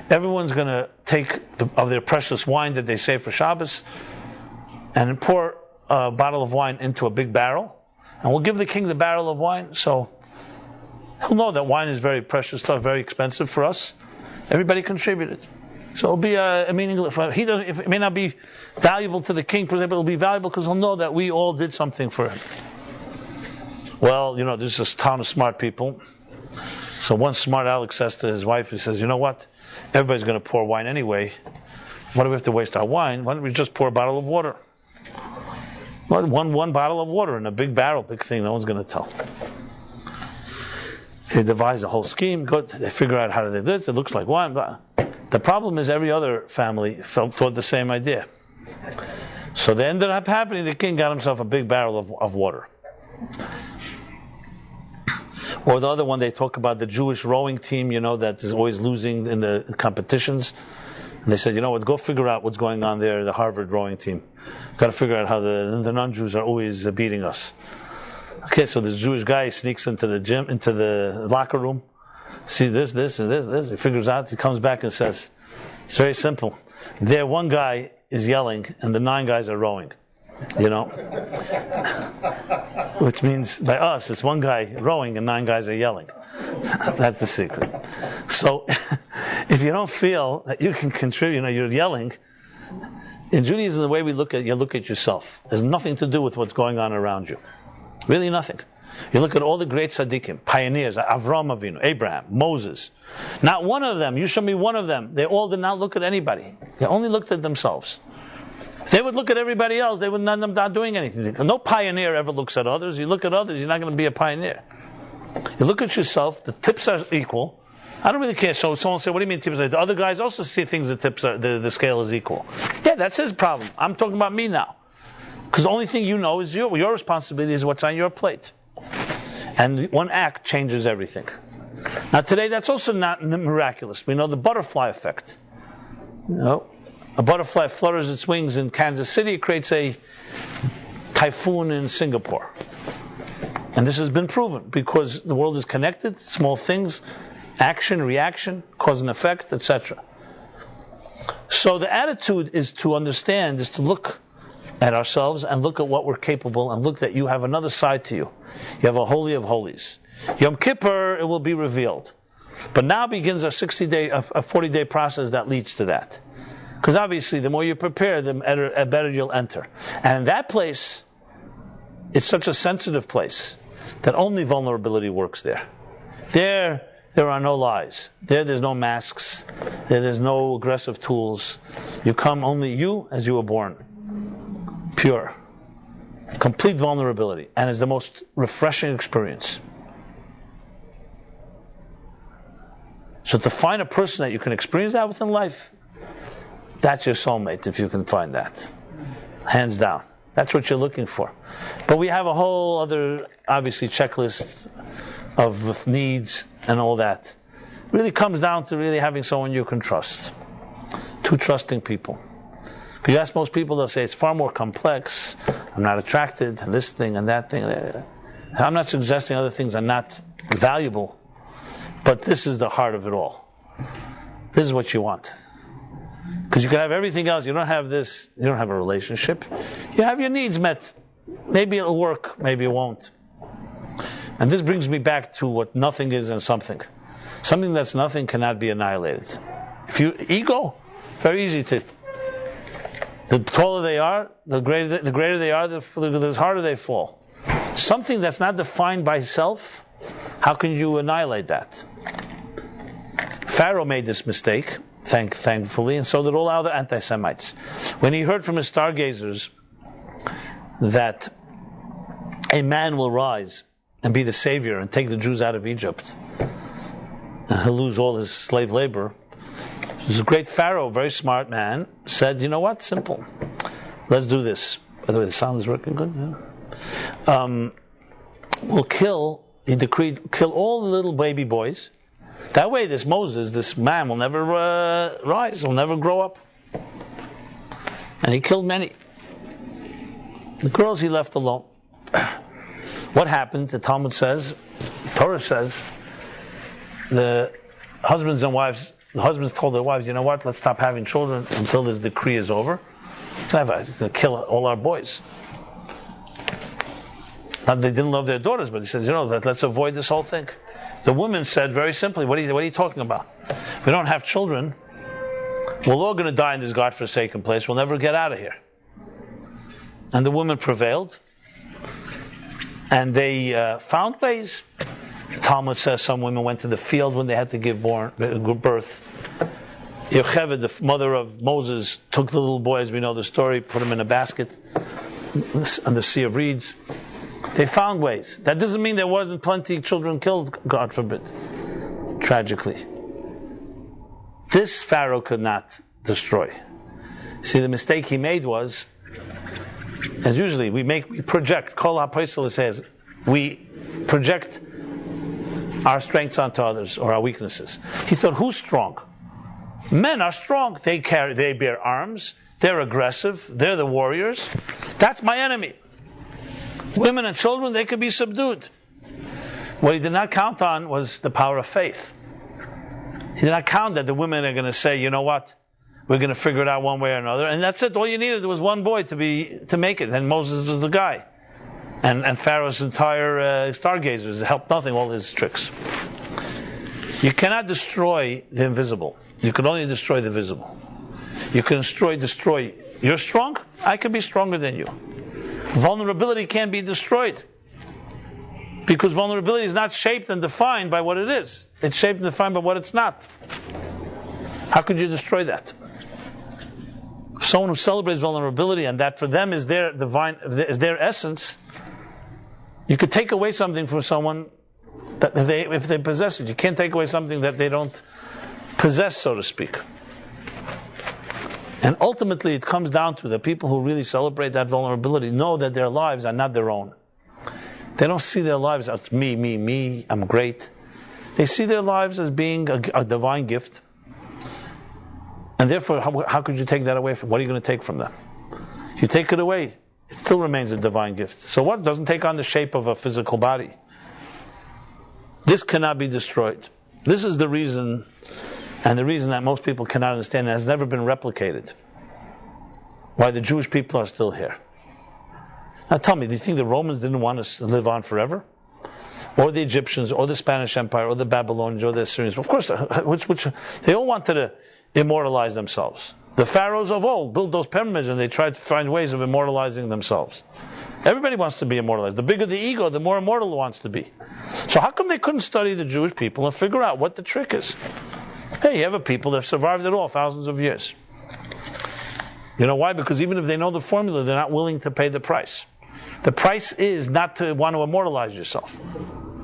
Everyone's going to take of their precious wine that they save for Shabbos and pour a bottle of wine into a big barrel, and we'll give the king the barrel of wine. So he'll know that wine is very precious stuff, very expensive for us. Everybody contributed. So it'll be a meaningless. It may not be valuable to the king, but it'll be valuable because he'll know that we all did something for him. Well, there's this town of smart people. So one smart Alex says to his wife, he says, you know what? Everybody's going to pour wine anyway. Why do we have to waste our wine? Why don't we just pour a bottle of water? Well, one bottle of water in a big barrel, big thing. No one's going to tell. They devise a whole scheme. Good. They figure out how to do this. It looks like wine. The problem is every other family thought the same idea. So they ended up happening. The king got himself a big barrel of water. Or the other one, they talk about the Jewish rowing team, that is always losing in the competitions. And they said, you know what, go figure out what's going on there, the Harvard rowing team. Got to figure out how the non-Jews are always beating us. Okay, so this Jewish guy sneaks into the gym, into the locker room, see this, and this. He figures out, he comes back and says, it's very simple. There, one guy is yelling, and the 9 guys are rowing. Which means by us, it's one guy rowing and 9 guys are yelling. That's the secret. So, if you don't feel that you can contribute, you're yelling. In Judaism, the way we look at yourself. There's nothing to do with what's going on around you. Really nothing. You look at all the great tzaddikim, pioneers, Avraham Avinu, Abraham, Moses. Not one of them, you show me one of them, they all did not look at anybody. They only looked at themselves. If they would look at everybody else, they would not doing anything. No pioneer ever looks at others. You look at others, you're not going to be a pioneer. You look at yourself, the tips are equal. I don't really care. So someone say, what do you mean tips are equal? The other guys also see things the tips are, the scale is equal. Yeah, that's his problem. I'm talking about me now. Because the only thing you know is your responsibility is what's on your plate. And one act changes everything. Now today, that's also not miraculous. We know the butterfly effect. A butterfly flutters its wings in Kansas City, it creates a typhoon in Singapore. And this has been proven because the world is connected, small things, action, reaction, cause and effect, etc. So the attitude is to understand, is to look at ourselves and look at what we're capable and look that you have another side to you. You have a holy of holies. Yom Kippur, it will be revealed. But now begins a 40-day process that leads to that. Because obviously, the more you prepare, the better you'll enter. And in that place, it's such a sensitive place that only vulnerability works there. There are no lies. There's no masks. There's no aggressive tools. You come only you as you were born. Pure. Complete vulnerability. And it's the most refreshing experience. So to find a person that you can experience that within life, that's your soulmate, if you can find that. Hands down. That's what you're looking for. But we have a whole other, obviously, checklist of needs and all that. It really comes down to really having someone you can trust. Two trusting people. But you ask most people, they'll say it's far more complex. I'm not attracted to this thing and that thing. I'm not suggesting other things are not valuable, but this is the heart of it all. This is what you want. Because you can have everything else. You don't have this. You don't have a relationship. You have your needs met. Maybe it'll work. Maybe it won't. And this brings me back to what nothing is and something. Something that's nothing cannot be annihilated. Ego, very easy to. The taller they are, the greater they are, the harder they fall. Something that's not defined by self, how can you annihilate that? Pharaoh made this mistake, thankfully, and so did all other anti-Semites. When he heard from his stargazers that a man will rise and be the savior and take the Jews out of Egypt, and he'll lose all his slave labor, this great Pharaoh, very smart man, said, you know what, simple. Let's do this. By the way, the sound is working good? Yeah. He decreed, kill all the little baby boys. That way this Moses, this man, will never rise, will never grow up. And he killed many. The girls he left alone. What happened? The Talmud says, Torah says, the husbands told their wives, you know what, let's stop having children until this decree is over. It's going to kill all our boys. Not they didn't love their daughters, but he said, let's avoid this whole thing. The woman said very simply, what are you talking about? If we don't have children, we're all going to die in this godforsaken place. We'll never get out of here. And the woman prevailed. And they found ways. The Talmud says some women went to the field when they had to give birth. Yocheved, the mother of Moses, took the little boy, as we know the story, put him in a basket on the Sea of Reeds. They found ways. That doesn't mean there wasn't plenty of children killed, God forbid, tragically. This Pharaoh could not destroy. See, the mistake he made was, as usually we project, Kol HaPoisel says, we project our strengths onto others, or our weaknesses. He thought, who's strong? Men are strong. They bear arms. They're aggressive. They're the warriors. That's my enemy. Women and children, they could be subdued. What he did not count on was the power of faith. He did not count that the women are going to say, you know what, we're going to figure it out one way or another. And that's it. All you needed was one boy to make it. And Moses was the guy. And Pharaoh's entire stargazers helped nothing, all his tricks. You cannot destroy the invisible. You can only destroy the visible. You can destroy. You're strong? I can be stronger than you. Vulnerability can't be destroyed. Because vulnerability is not shaped and defined by what it is. It's shaped and defined by what it's not. How could you destroy that? Someone who celebrates vulnerability and that for them is their is their essence. You could take away something from someone that if they possess it. You can't take away something that they don't possess, so to speak. And ultimately it comes down to the people who really celebrate that vulnerability know that their lives are not their own. They don't see their lives as me, I'm great. They see their lives as being a divine gift. And therefore, how could you take that away from them? What are you going to take from them? If you take it away, it still remains a divine gift. So what? It doesn't take on the shape of a physical body. This cannot be destroyed. This is the reason, and the reason that most people cannot understand, it has never been replicated. Why the Jewish people are still here. Now tell me, do you think the Romans didn't want us to live on forever? Or the Egyptians, or the Spanish Empire, or the Babylonians, or the Assyrians? Of course, which they all wanted to immortalize themselves. The pharaohs of old built those pyramids and they tried to find ways of immortalizing themselves. Everybody wants to be immortalized. The bigger the ego, the more immortal it wants to be. So how come they couldn't study the Jewish people and figure out what the trick is? Hey, you have a people that have survived it all, thousands of years. You know why? Because even if they know the formula, they're not willing to pay the price. The price is not to want to immortalize yourself.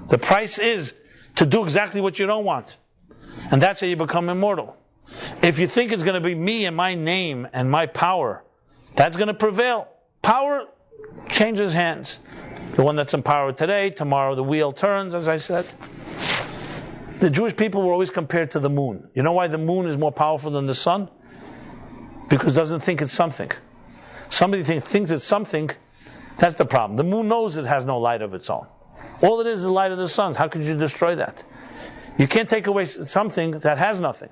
The price is to do exactly what you don't want. And that's how you become immortal. If you think it's going to be me and my name and my power, that's going to prevail. Power changes hands. The one that's in power today, tomorrow the wheel turns, as I said. The Jewish people were always compared to the moon. You know why the moon is more powerful than the sun? Because it doesn't think it's something. Somebody thinks it's something, that's the problem. The moon knows it has no light of its own. All it is the light of the sun. How could you destroy that? You can't take away something that has nothing.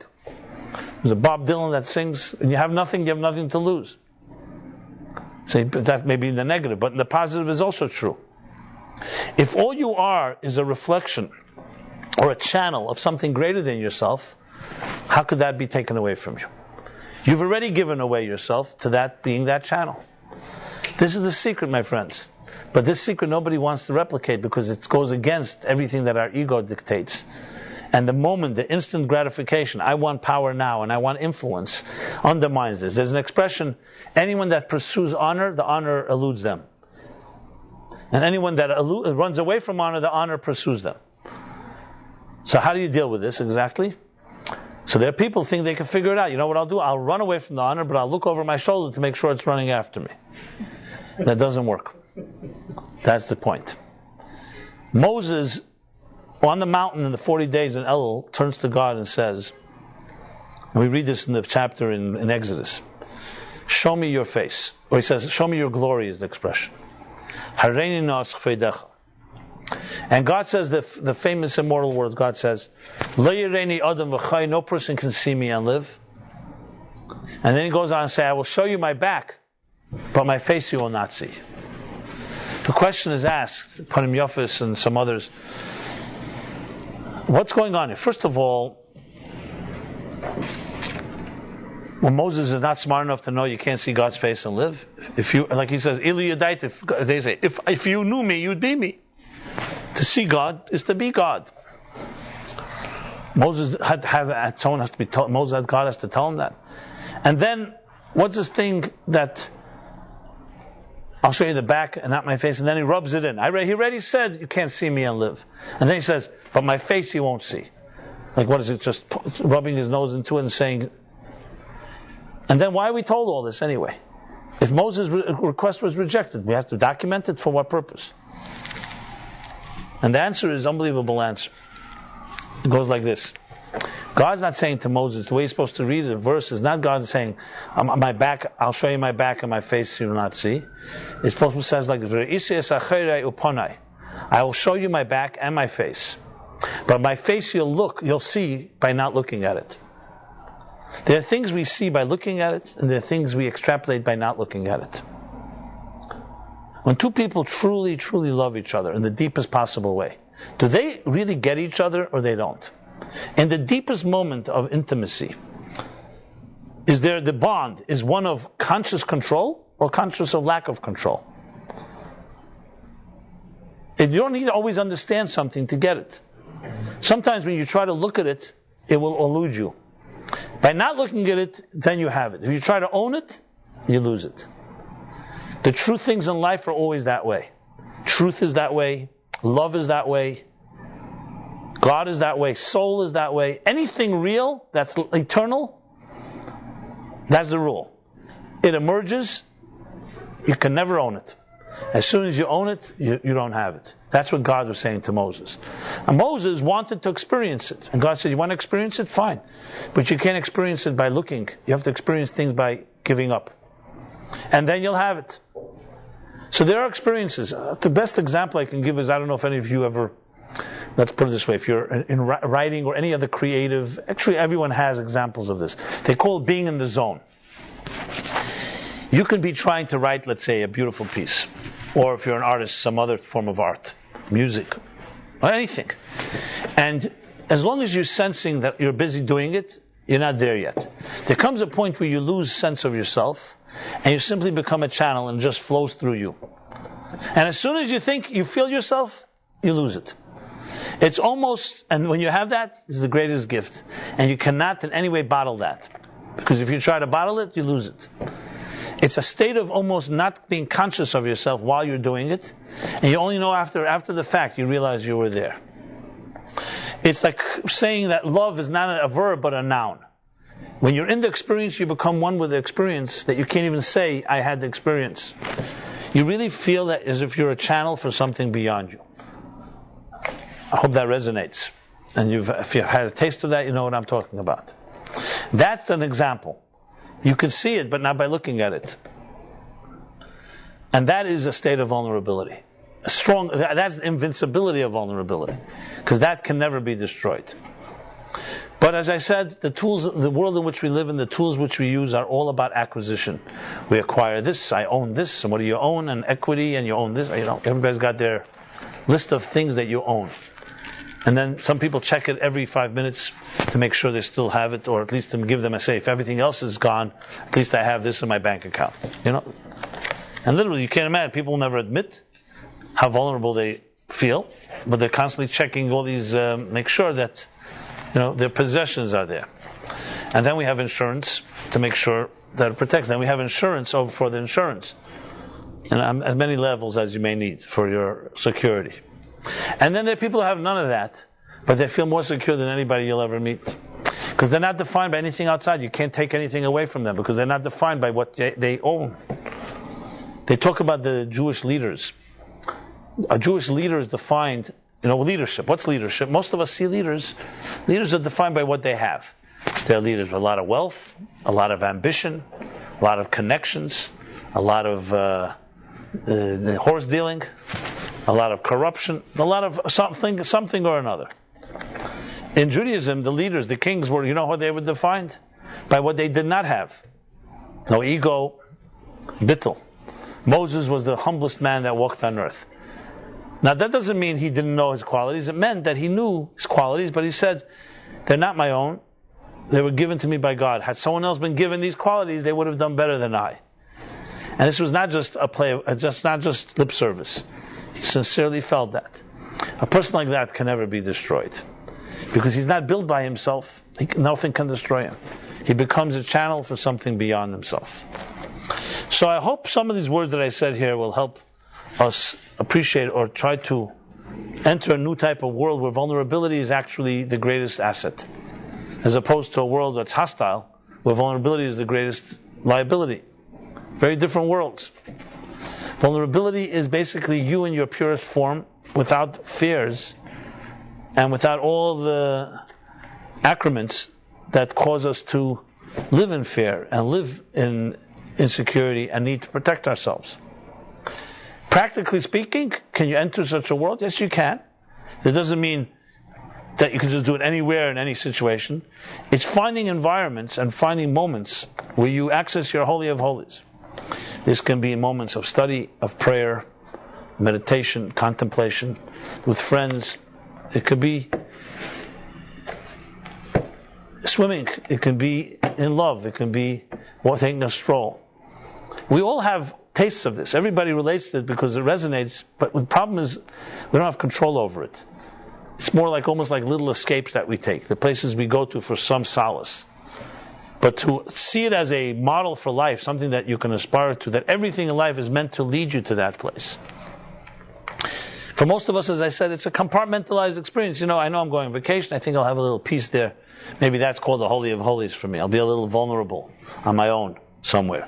There's a Bob Dylan that sings, and you have nothing to lose. So that may be the negative, but the positive is also true. If all you are is a reflection or a channel of something greater than yourself, how could that be taken away from you? You've already given away yourself to that being that channel. This is the secret, my friends. But this secret nobody wants to replicate because it goes against everything that our ego dictates. And the moment, the instant gratification, I want power now and I want influence, undermines this. There's an expression, anyone that pursues honor, the honor eludes them. And anyone that runs away from honor, the honor pursues them. So how do you deal with this exactly? So there are people who think they can figure it out. You know what I'll do? I'll run away from the honor, but I'll look over my shoulder to make sure it's running after me. That doesn't work. That's the point. Moses, on the mountain in the 40 days in Elul, turns to God and says, and we read this in the chapter in Exodus, show me your face. Or he says, show me your glory is the expression. Hareini nas chveidecha. And God says the famous immortal words, God says, Lo yireini adam v'chai, no person can see me and live. And then he goes on and says, I will show you my back, but my face you will not see. The question is asked, Panim Yofis and some others, what's going on here? First of all, when Moses is not smart enough to know you can't see God's face and live, if you, like he says, Ilu Yadait, they say, if you knew me, you'd be me. To see God is to be God. Moses someone has to be told, God has to tell him that. And then, what's this thing that I'll show you the back and not my face, and then he rubs it in. He already said you can't see me and live. And then he says, but my face you won't see. Like what is it, just rubbing his nose into it and saying, and then why are we told all this anyway? If Moses' request was rejected, we have to document it for what purpose? And the answer is unbelievable answer. It goes like this. God's not saying to Moses, the way you're supposed to read the verse is not God saying, my back, I'll show you my back and my face you will not see. It's supposed to say like this, I will show you my back and my face. But my face you'll see by not looking at it. There are things we see by looking at it, and there are things we extrapolate by not looking at it. When two people truly, truly love each other in the deepest possible way, do they really get each other or they don't? In the deepest moment of intimacy, is there the bond is one of conscious control or conscious of lack of control? And you don't need to always understand something to get it. Sometimes when you try to look at it, it will elude you. By not looking at it, then you have it. If you try to own it, you lose it. The true things in life are always that way. Truth is that way. Love is that way. God is that way. Soul is that way. Anything real that's eternal, that's the rule. It emerges, you can never own it. As soon as you own it, you don't have it. That's what God was saying to Moses. And Moses wanted to experience it. And God said, you want to experience it? Fine. But you can't experience it by looking. You have to experience things by giving up. And then you'll have it. So there are experiences. The best example I can give is, I don't know if any of you ever, let's put it this way, if you're in writing or any other creative, actually everyone has examples of this. They call it being in the zone. You can be trying to write, let's say, a beautiful piece. Or if you're an artist, some other form of art, music, or anything. And as long as you're sensing that you're busy doing it, you're not there yet. There comes a point where you lose sense of yourself, and you simply become a channel and it just flows through you. And as soon as you think you feel yourself, you lose it. It's almost, and when you have that, it's the greatest gift. And you cannot in any way bottle that. Because if you try to bottle it, you lose it. It's a state of almost not being conscious of yourself while you're doing it, and you only know after the fact you realize you were there. It's like saying that love is not a verb but a noun. When you're in the experience, you become one with the experience that you can't even say, I had the experience. You really feel that as if you're a channel for something beyond you. I hope that resonates. And if you've had a taste of that, you know what I'm talking about. That's an example. You can see it, but not by looking at it. And that is a state of vulnerability. That's the invincibility of vulnerability. Because that can never be destroyed. But as I said, the world in which we live in, the tools which we use are all about acquisition. We acquire this, I own this, and what do you own? And equity, and you own this. Everybody's got their list of things that you own. And then some people check it every 5 minutes to make sure they still have it, or at least to give them a say. If everything else is gone, at least I have this in my bank account. And literally, you can't imagine, people will never admit how vulnerable they feel, but they're constantly checking all these, make sure that their possessions are there. And then we have insurance to make sure that it protects. Then we have insurance for the insurance. And as many levels as you may need for your security. And then there are people who have none of that, but they feel more secure than anybody you'll ever meet. Because they're not defined by anything outside. You can't take anything away from them because they're not defined by what they own. They talk about the Jewish leaders. A Jewish leader is defined, leadership. What's leadership? Most of us see leaders. Leaders are defined by what they have. They're leaders with a lot of wealth, a lot of ambition, a lot of connections, a lot of horse dealing, a lot of corruption, a lot of something or another. In Judaism, the leaders, the kings were, how they were defined? By what they did not have. No ego, bittul. Moses was the humblest man that walked on earth. Now that doesn't mean he didn't know his qualities. It meant that he knew his qualities, but he said, they're not my own. They were given to me by God. Had someone else been given these qualities, they would have done better than I. And this was not just not just lip service. He sincerely felt that. A person like that can never be destroyed. Because he's not built by himself. Nothing can destroy him. He becomes a channel for something beyond himself. So I hope some of these words that I said here will help us appreciate or try to enter a new type of world where vulnerability is actually the greatest asset. As opposed to a world that's hostile, where vulnerability is the greatest liability. Very different worlds. Vulnerability is basically you in your purest form, without fears, and without all the accrements that cause us to live in fear and live in insecurity and need to protect ourselves. Practically speaking, can you enter such a world? Yes, you can. That doesn't mean that you can just do it anywhere in any situation. It's finding environments and finding moments where you access your holy of holies. This can be in moments of study, of prayer, meditation, contemplation, with friends. It could be swimming. It can be in love. It can be taking a stroll. We all have tastes of this. Everybody relates to it because it resonates, but the problem is we don't have control over it. It's more like almost like little escapes that we take, the places we go to for some solace. But to see it as a model for life, something that you can aspire to, that everything in life is meant to lead you to that place. For most of us, as I said, it's a compartmentalized experience. I know I'm going on vacation, I think I'll have a little peace there. Maybe that's called the Holy of Holies for me. I'll be a little vulnerable on my own somewhere.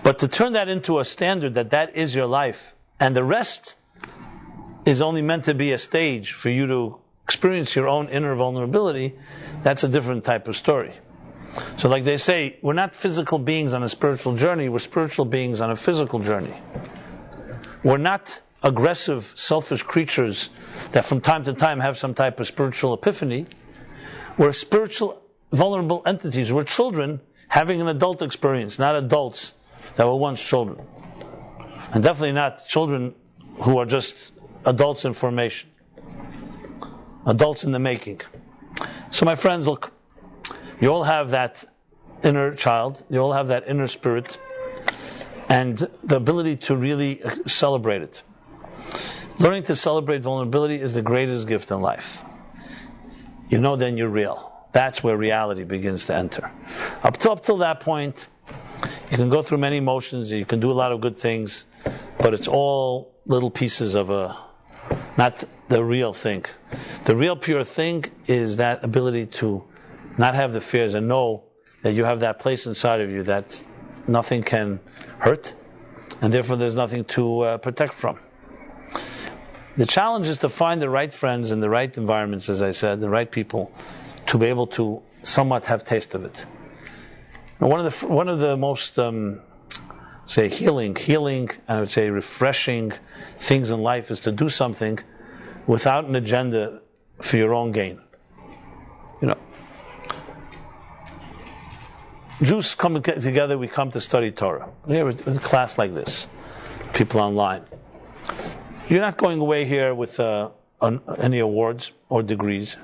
But to turn that into a standard, that is your life, and the rest is only meant to be a stage for you to experience your own inner vulnerability, that's a different type of story. So like they say, we're not physical beings on a spiritual journey, we're spiritual beings on a physical journey. We're not aggressive, selfish creatures that from time to time have some type of spiritual epiphany. We're spiritual, vulnerable entities. We're children having an adult experience, not adults that were once children. And definitely not children who are just adults in formation. Adults in the making. So my friends, look, you all have that inner child, you all have that inner spirit, and the ability to really celebrate it. Learning to celebrate vulnerability is the greatest gift in life. Then you're real. That's where reality begins to enter. Up till that point, you can go through many motions, you can do a lot of good things, but it's all little pieces of not the real thing. The real pure thing is that ability to not have the fears and know that you have that place inside of you that nothing can hurt, and therefore there's nothing to protect from. The challenge is to find the right friends in the right environments, as I said, the right people, to be able to somewhat have taste of it. Now, one of the most healing, and I would say refreshing things in life is to do something without an agenda for your own gain. Jews come together, we come to study Torah. Here, it's a class like this. People online. You're not going away here with any awards or degrees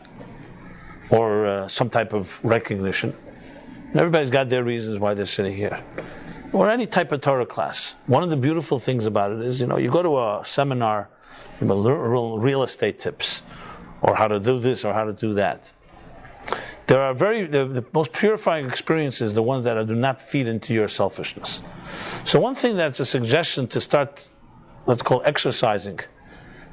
or some type of recognition. Everybody's got their reasons why they're sitting here. Or any type of Torah class. One of the beautiful things about it is, you go to a seminar, real estate tips, or how to do this or how to do that. There are the most purifying experiences, the ones that do not feed into your selfishness. So one thing that's a suggestion to start, let's call exercising,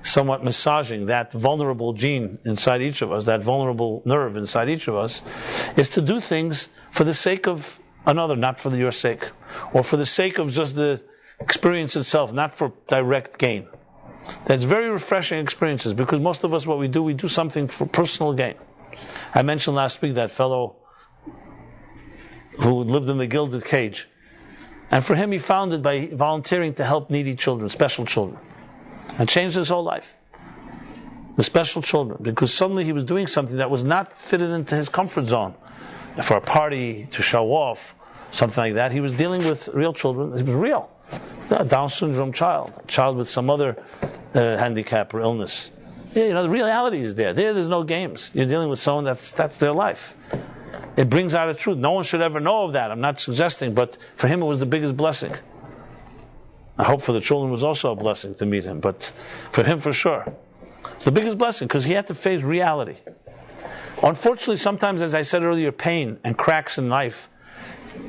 somewhat massaging that vulnerable gene inside each of us, that vulnerable nerve inside each of us, is to do things for the sake of another, not for your sake, or for the sake of just the experience itself, not for direct gain. That's very refreshing experiences, because most of us, what we do something for personal gain. I mentioned last week that fellow who lived in the gilded cage, and for him he found it by volunteering to help needy children, special children, and changed his whole life. The special children, because suddenly he was doing something that was not fitted into his comfort zone. For a party, to show off, something like that. He was dealing with real children. He was real. A Down syndrome child, a child with some other handicap or illness. Yeah, the reality is there. There's no games. You're dealing with someone that's their life. It brings out a truth. No one should ever know of that. I'm not suggesting, but for him it was the biggest blessing. I hope for the children it was also a blessing to meet him, but for him for sure. It's the biggest blessing, because he had to face reality. Unfortunately, sometimes, as I said earlier, pain and cracks in life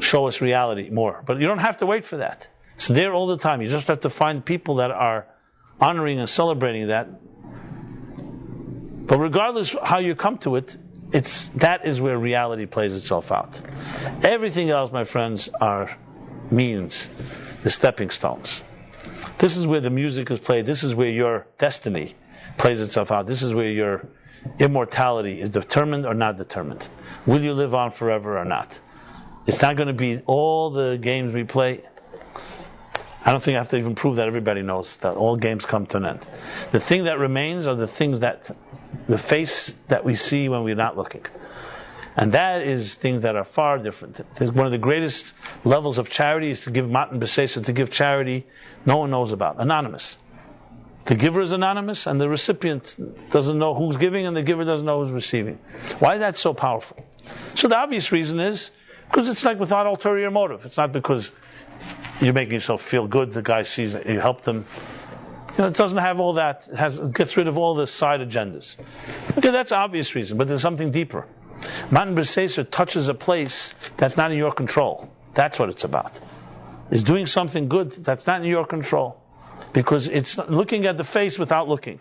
show us reality more. But you don't have to wait for that. It's there all the time. You just have to find people that are honoring and celebrating that. But regardless how you come to it, that is where reality plays itself out. Everything else, my friends, are means, the stepping stones. This is where the music is played. This is where your destiny plays itself out. This is where your immortality is determined or not determined. Will you live on forever or not? It's not going to be all the games we play. I don't think I have to even prove that everybody knows that all games come to an end. The thing that remains are the things the face that we see when we're not looking. And that is things that are far different. One of the greatest levels of charity is to give matan b'seisa, to give charity no one knows about, anonymous. The giver is anonymous, and the recipient doesn't know who's giving, and the giver doesn't know who's receiving. Why is that so powerful? So the obvious reason is because it's like without ulterior motive. It's not because you're making yourself feel good. The guy sees that you helped him. It doesn't have all that. It gets rid of all the side agendas. Okay, that's an obvious reason, but there's something deeper. Matan b'seisa touches a place that's not in your control. That's what it's about. It's doing something good that's not in your control. Because it's looking at the face without looking.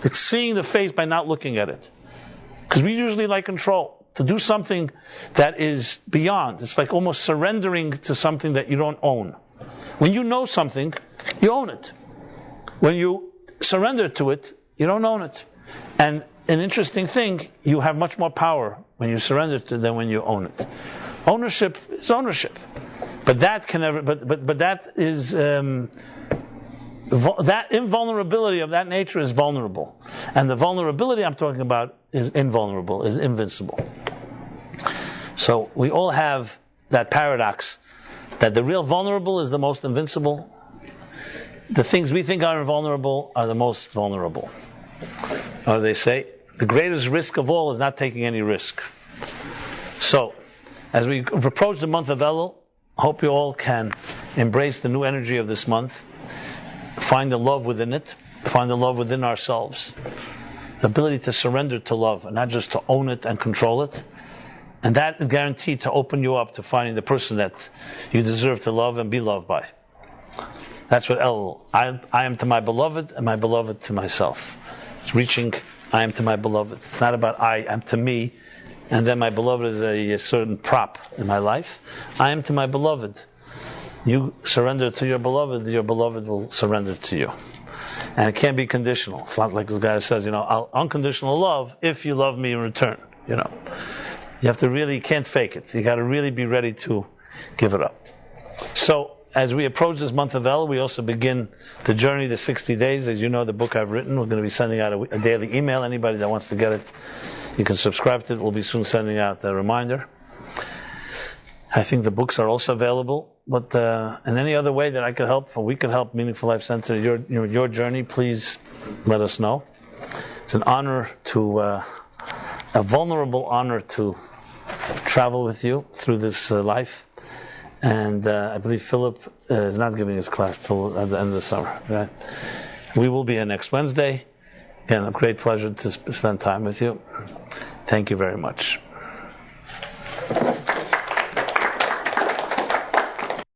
It's seeing the face by not looking at it. Because we usually like control. To do something that is beyond. It's like almost surrendering to something that you don't own. When you know something, you own it. When you surrender to it, you don't own it. And an interesting thing, you have much more power when you surrender to it than when you own it. Ownership is ownership. But that can never, but that is, that invulnerability of that nature is vulnerable. And the vulnerability I'm talking about is invulnerable, is invincible. So we all have that paradox that the real vulnerable is the most invincible. The things we think are invulnerable are the most vulnerable. Or they say, the greatest risk of all is not taking any risk. So, as we approach the month of Elul, I hope you all can embrace the new energy of this month. Find the love within it. Find the love within ourselves. The ability to surrender to love and not just to own it and control it. And that is guaranteed to open you up to finding the person that you deserve to love and be loved by. That's what Elul. I am to my beloved and my beloved to myself. It's reaching I am to my beloved. It's not about I am to me and then my beloved is a certain prop in my life. I am to my beloved. You surrender to your beloved will surrender to you. And it can't be conditional. It's not like the guy says, I'll unconditional love if you love me in return. You have to really, you can't fake it. You got to really be ready to give it up. So, as we approach this month of El, we also begin the journey to 60 days. As you know, the book I've written, we're going to be sending out a daily email. Anybody that wants to get it, you can subscribe to it. We'll be soon sending out a reminder. I think the books are also available. But in any other way that I could help, or we could help Meaningful Life Center, your journey, please let us know. It's an honor a vulnerable honor to travel with you through this life. And I believe Philip is not giving his class till at the end of the summer. Right? We will be here next Wednesday. Again, a great pleasure to spend time with you. Thank you very much.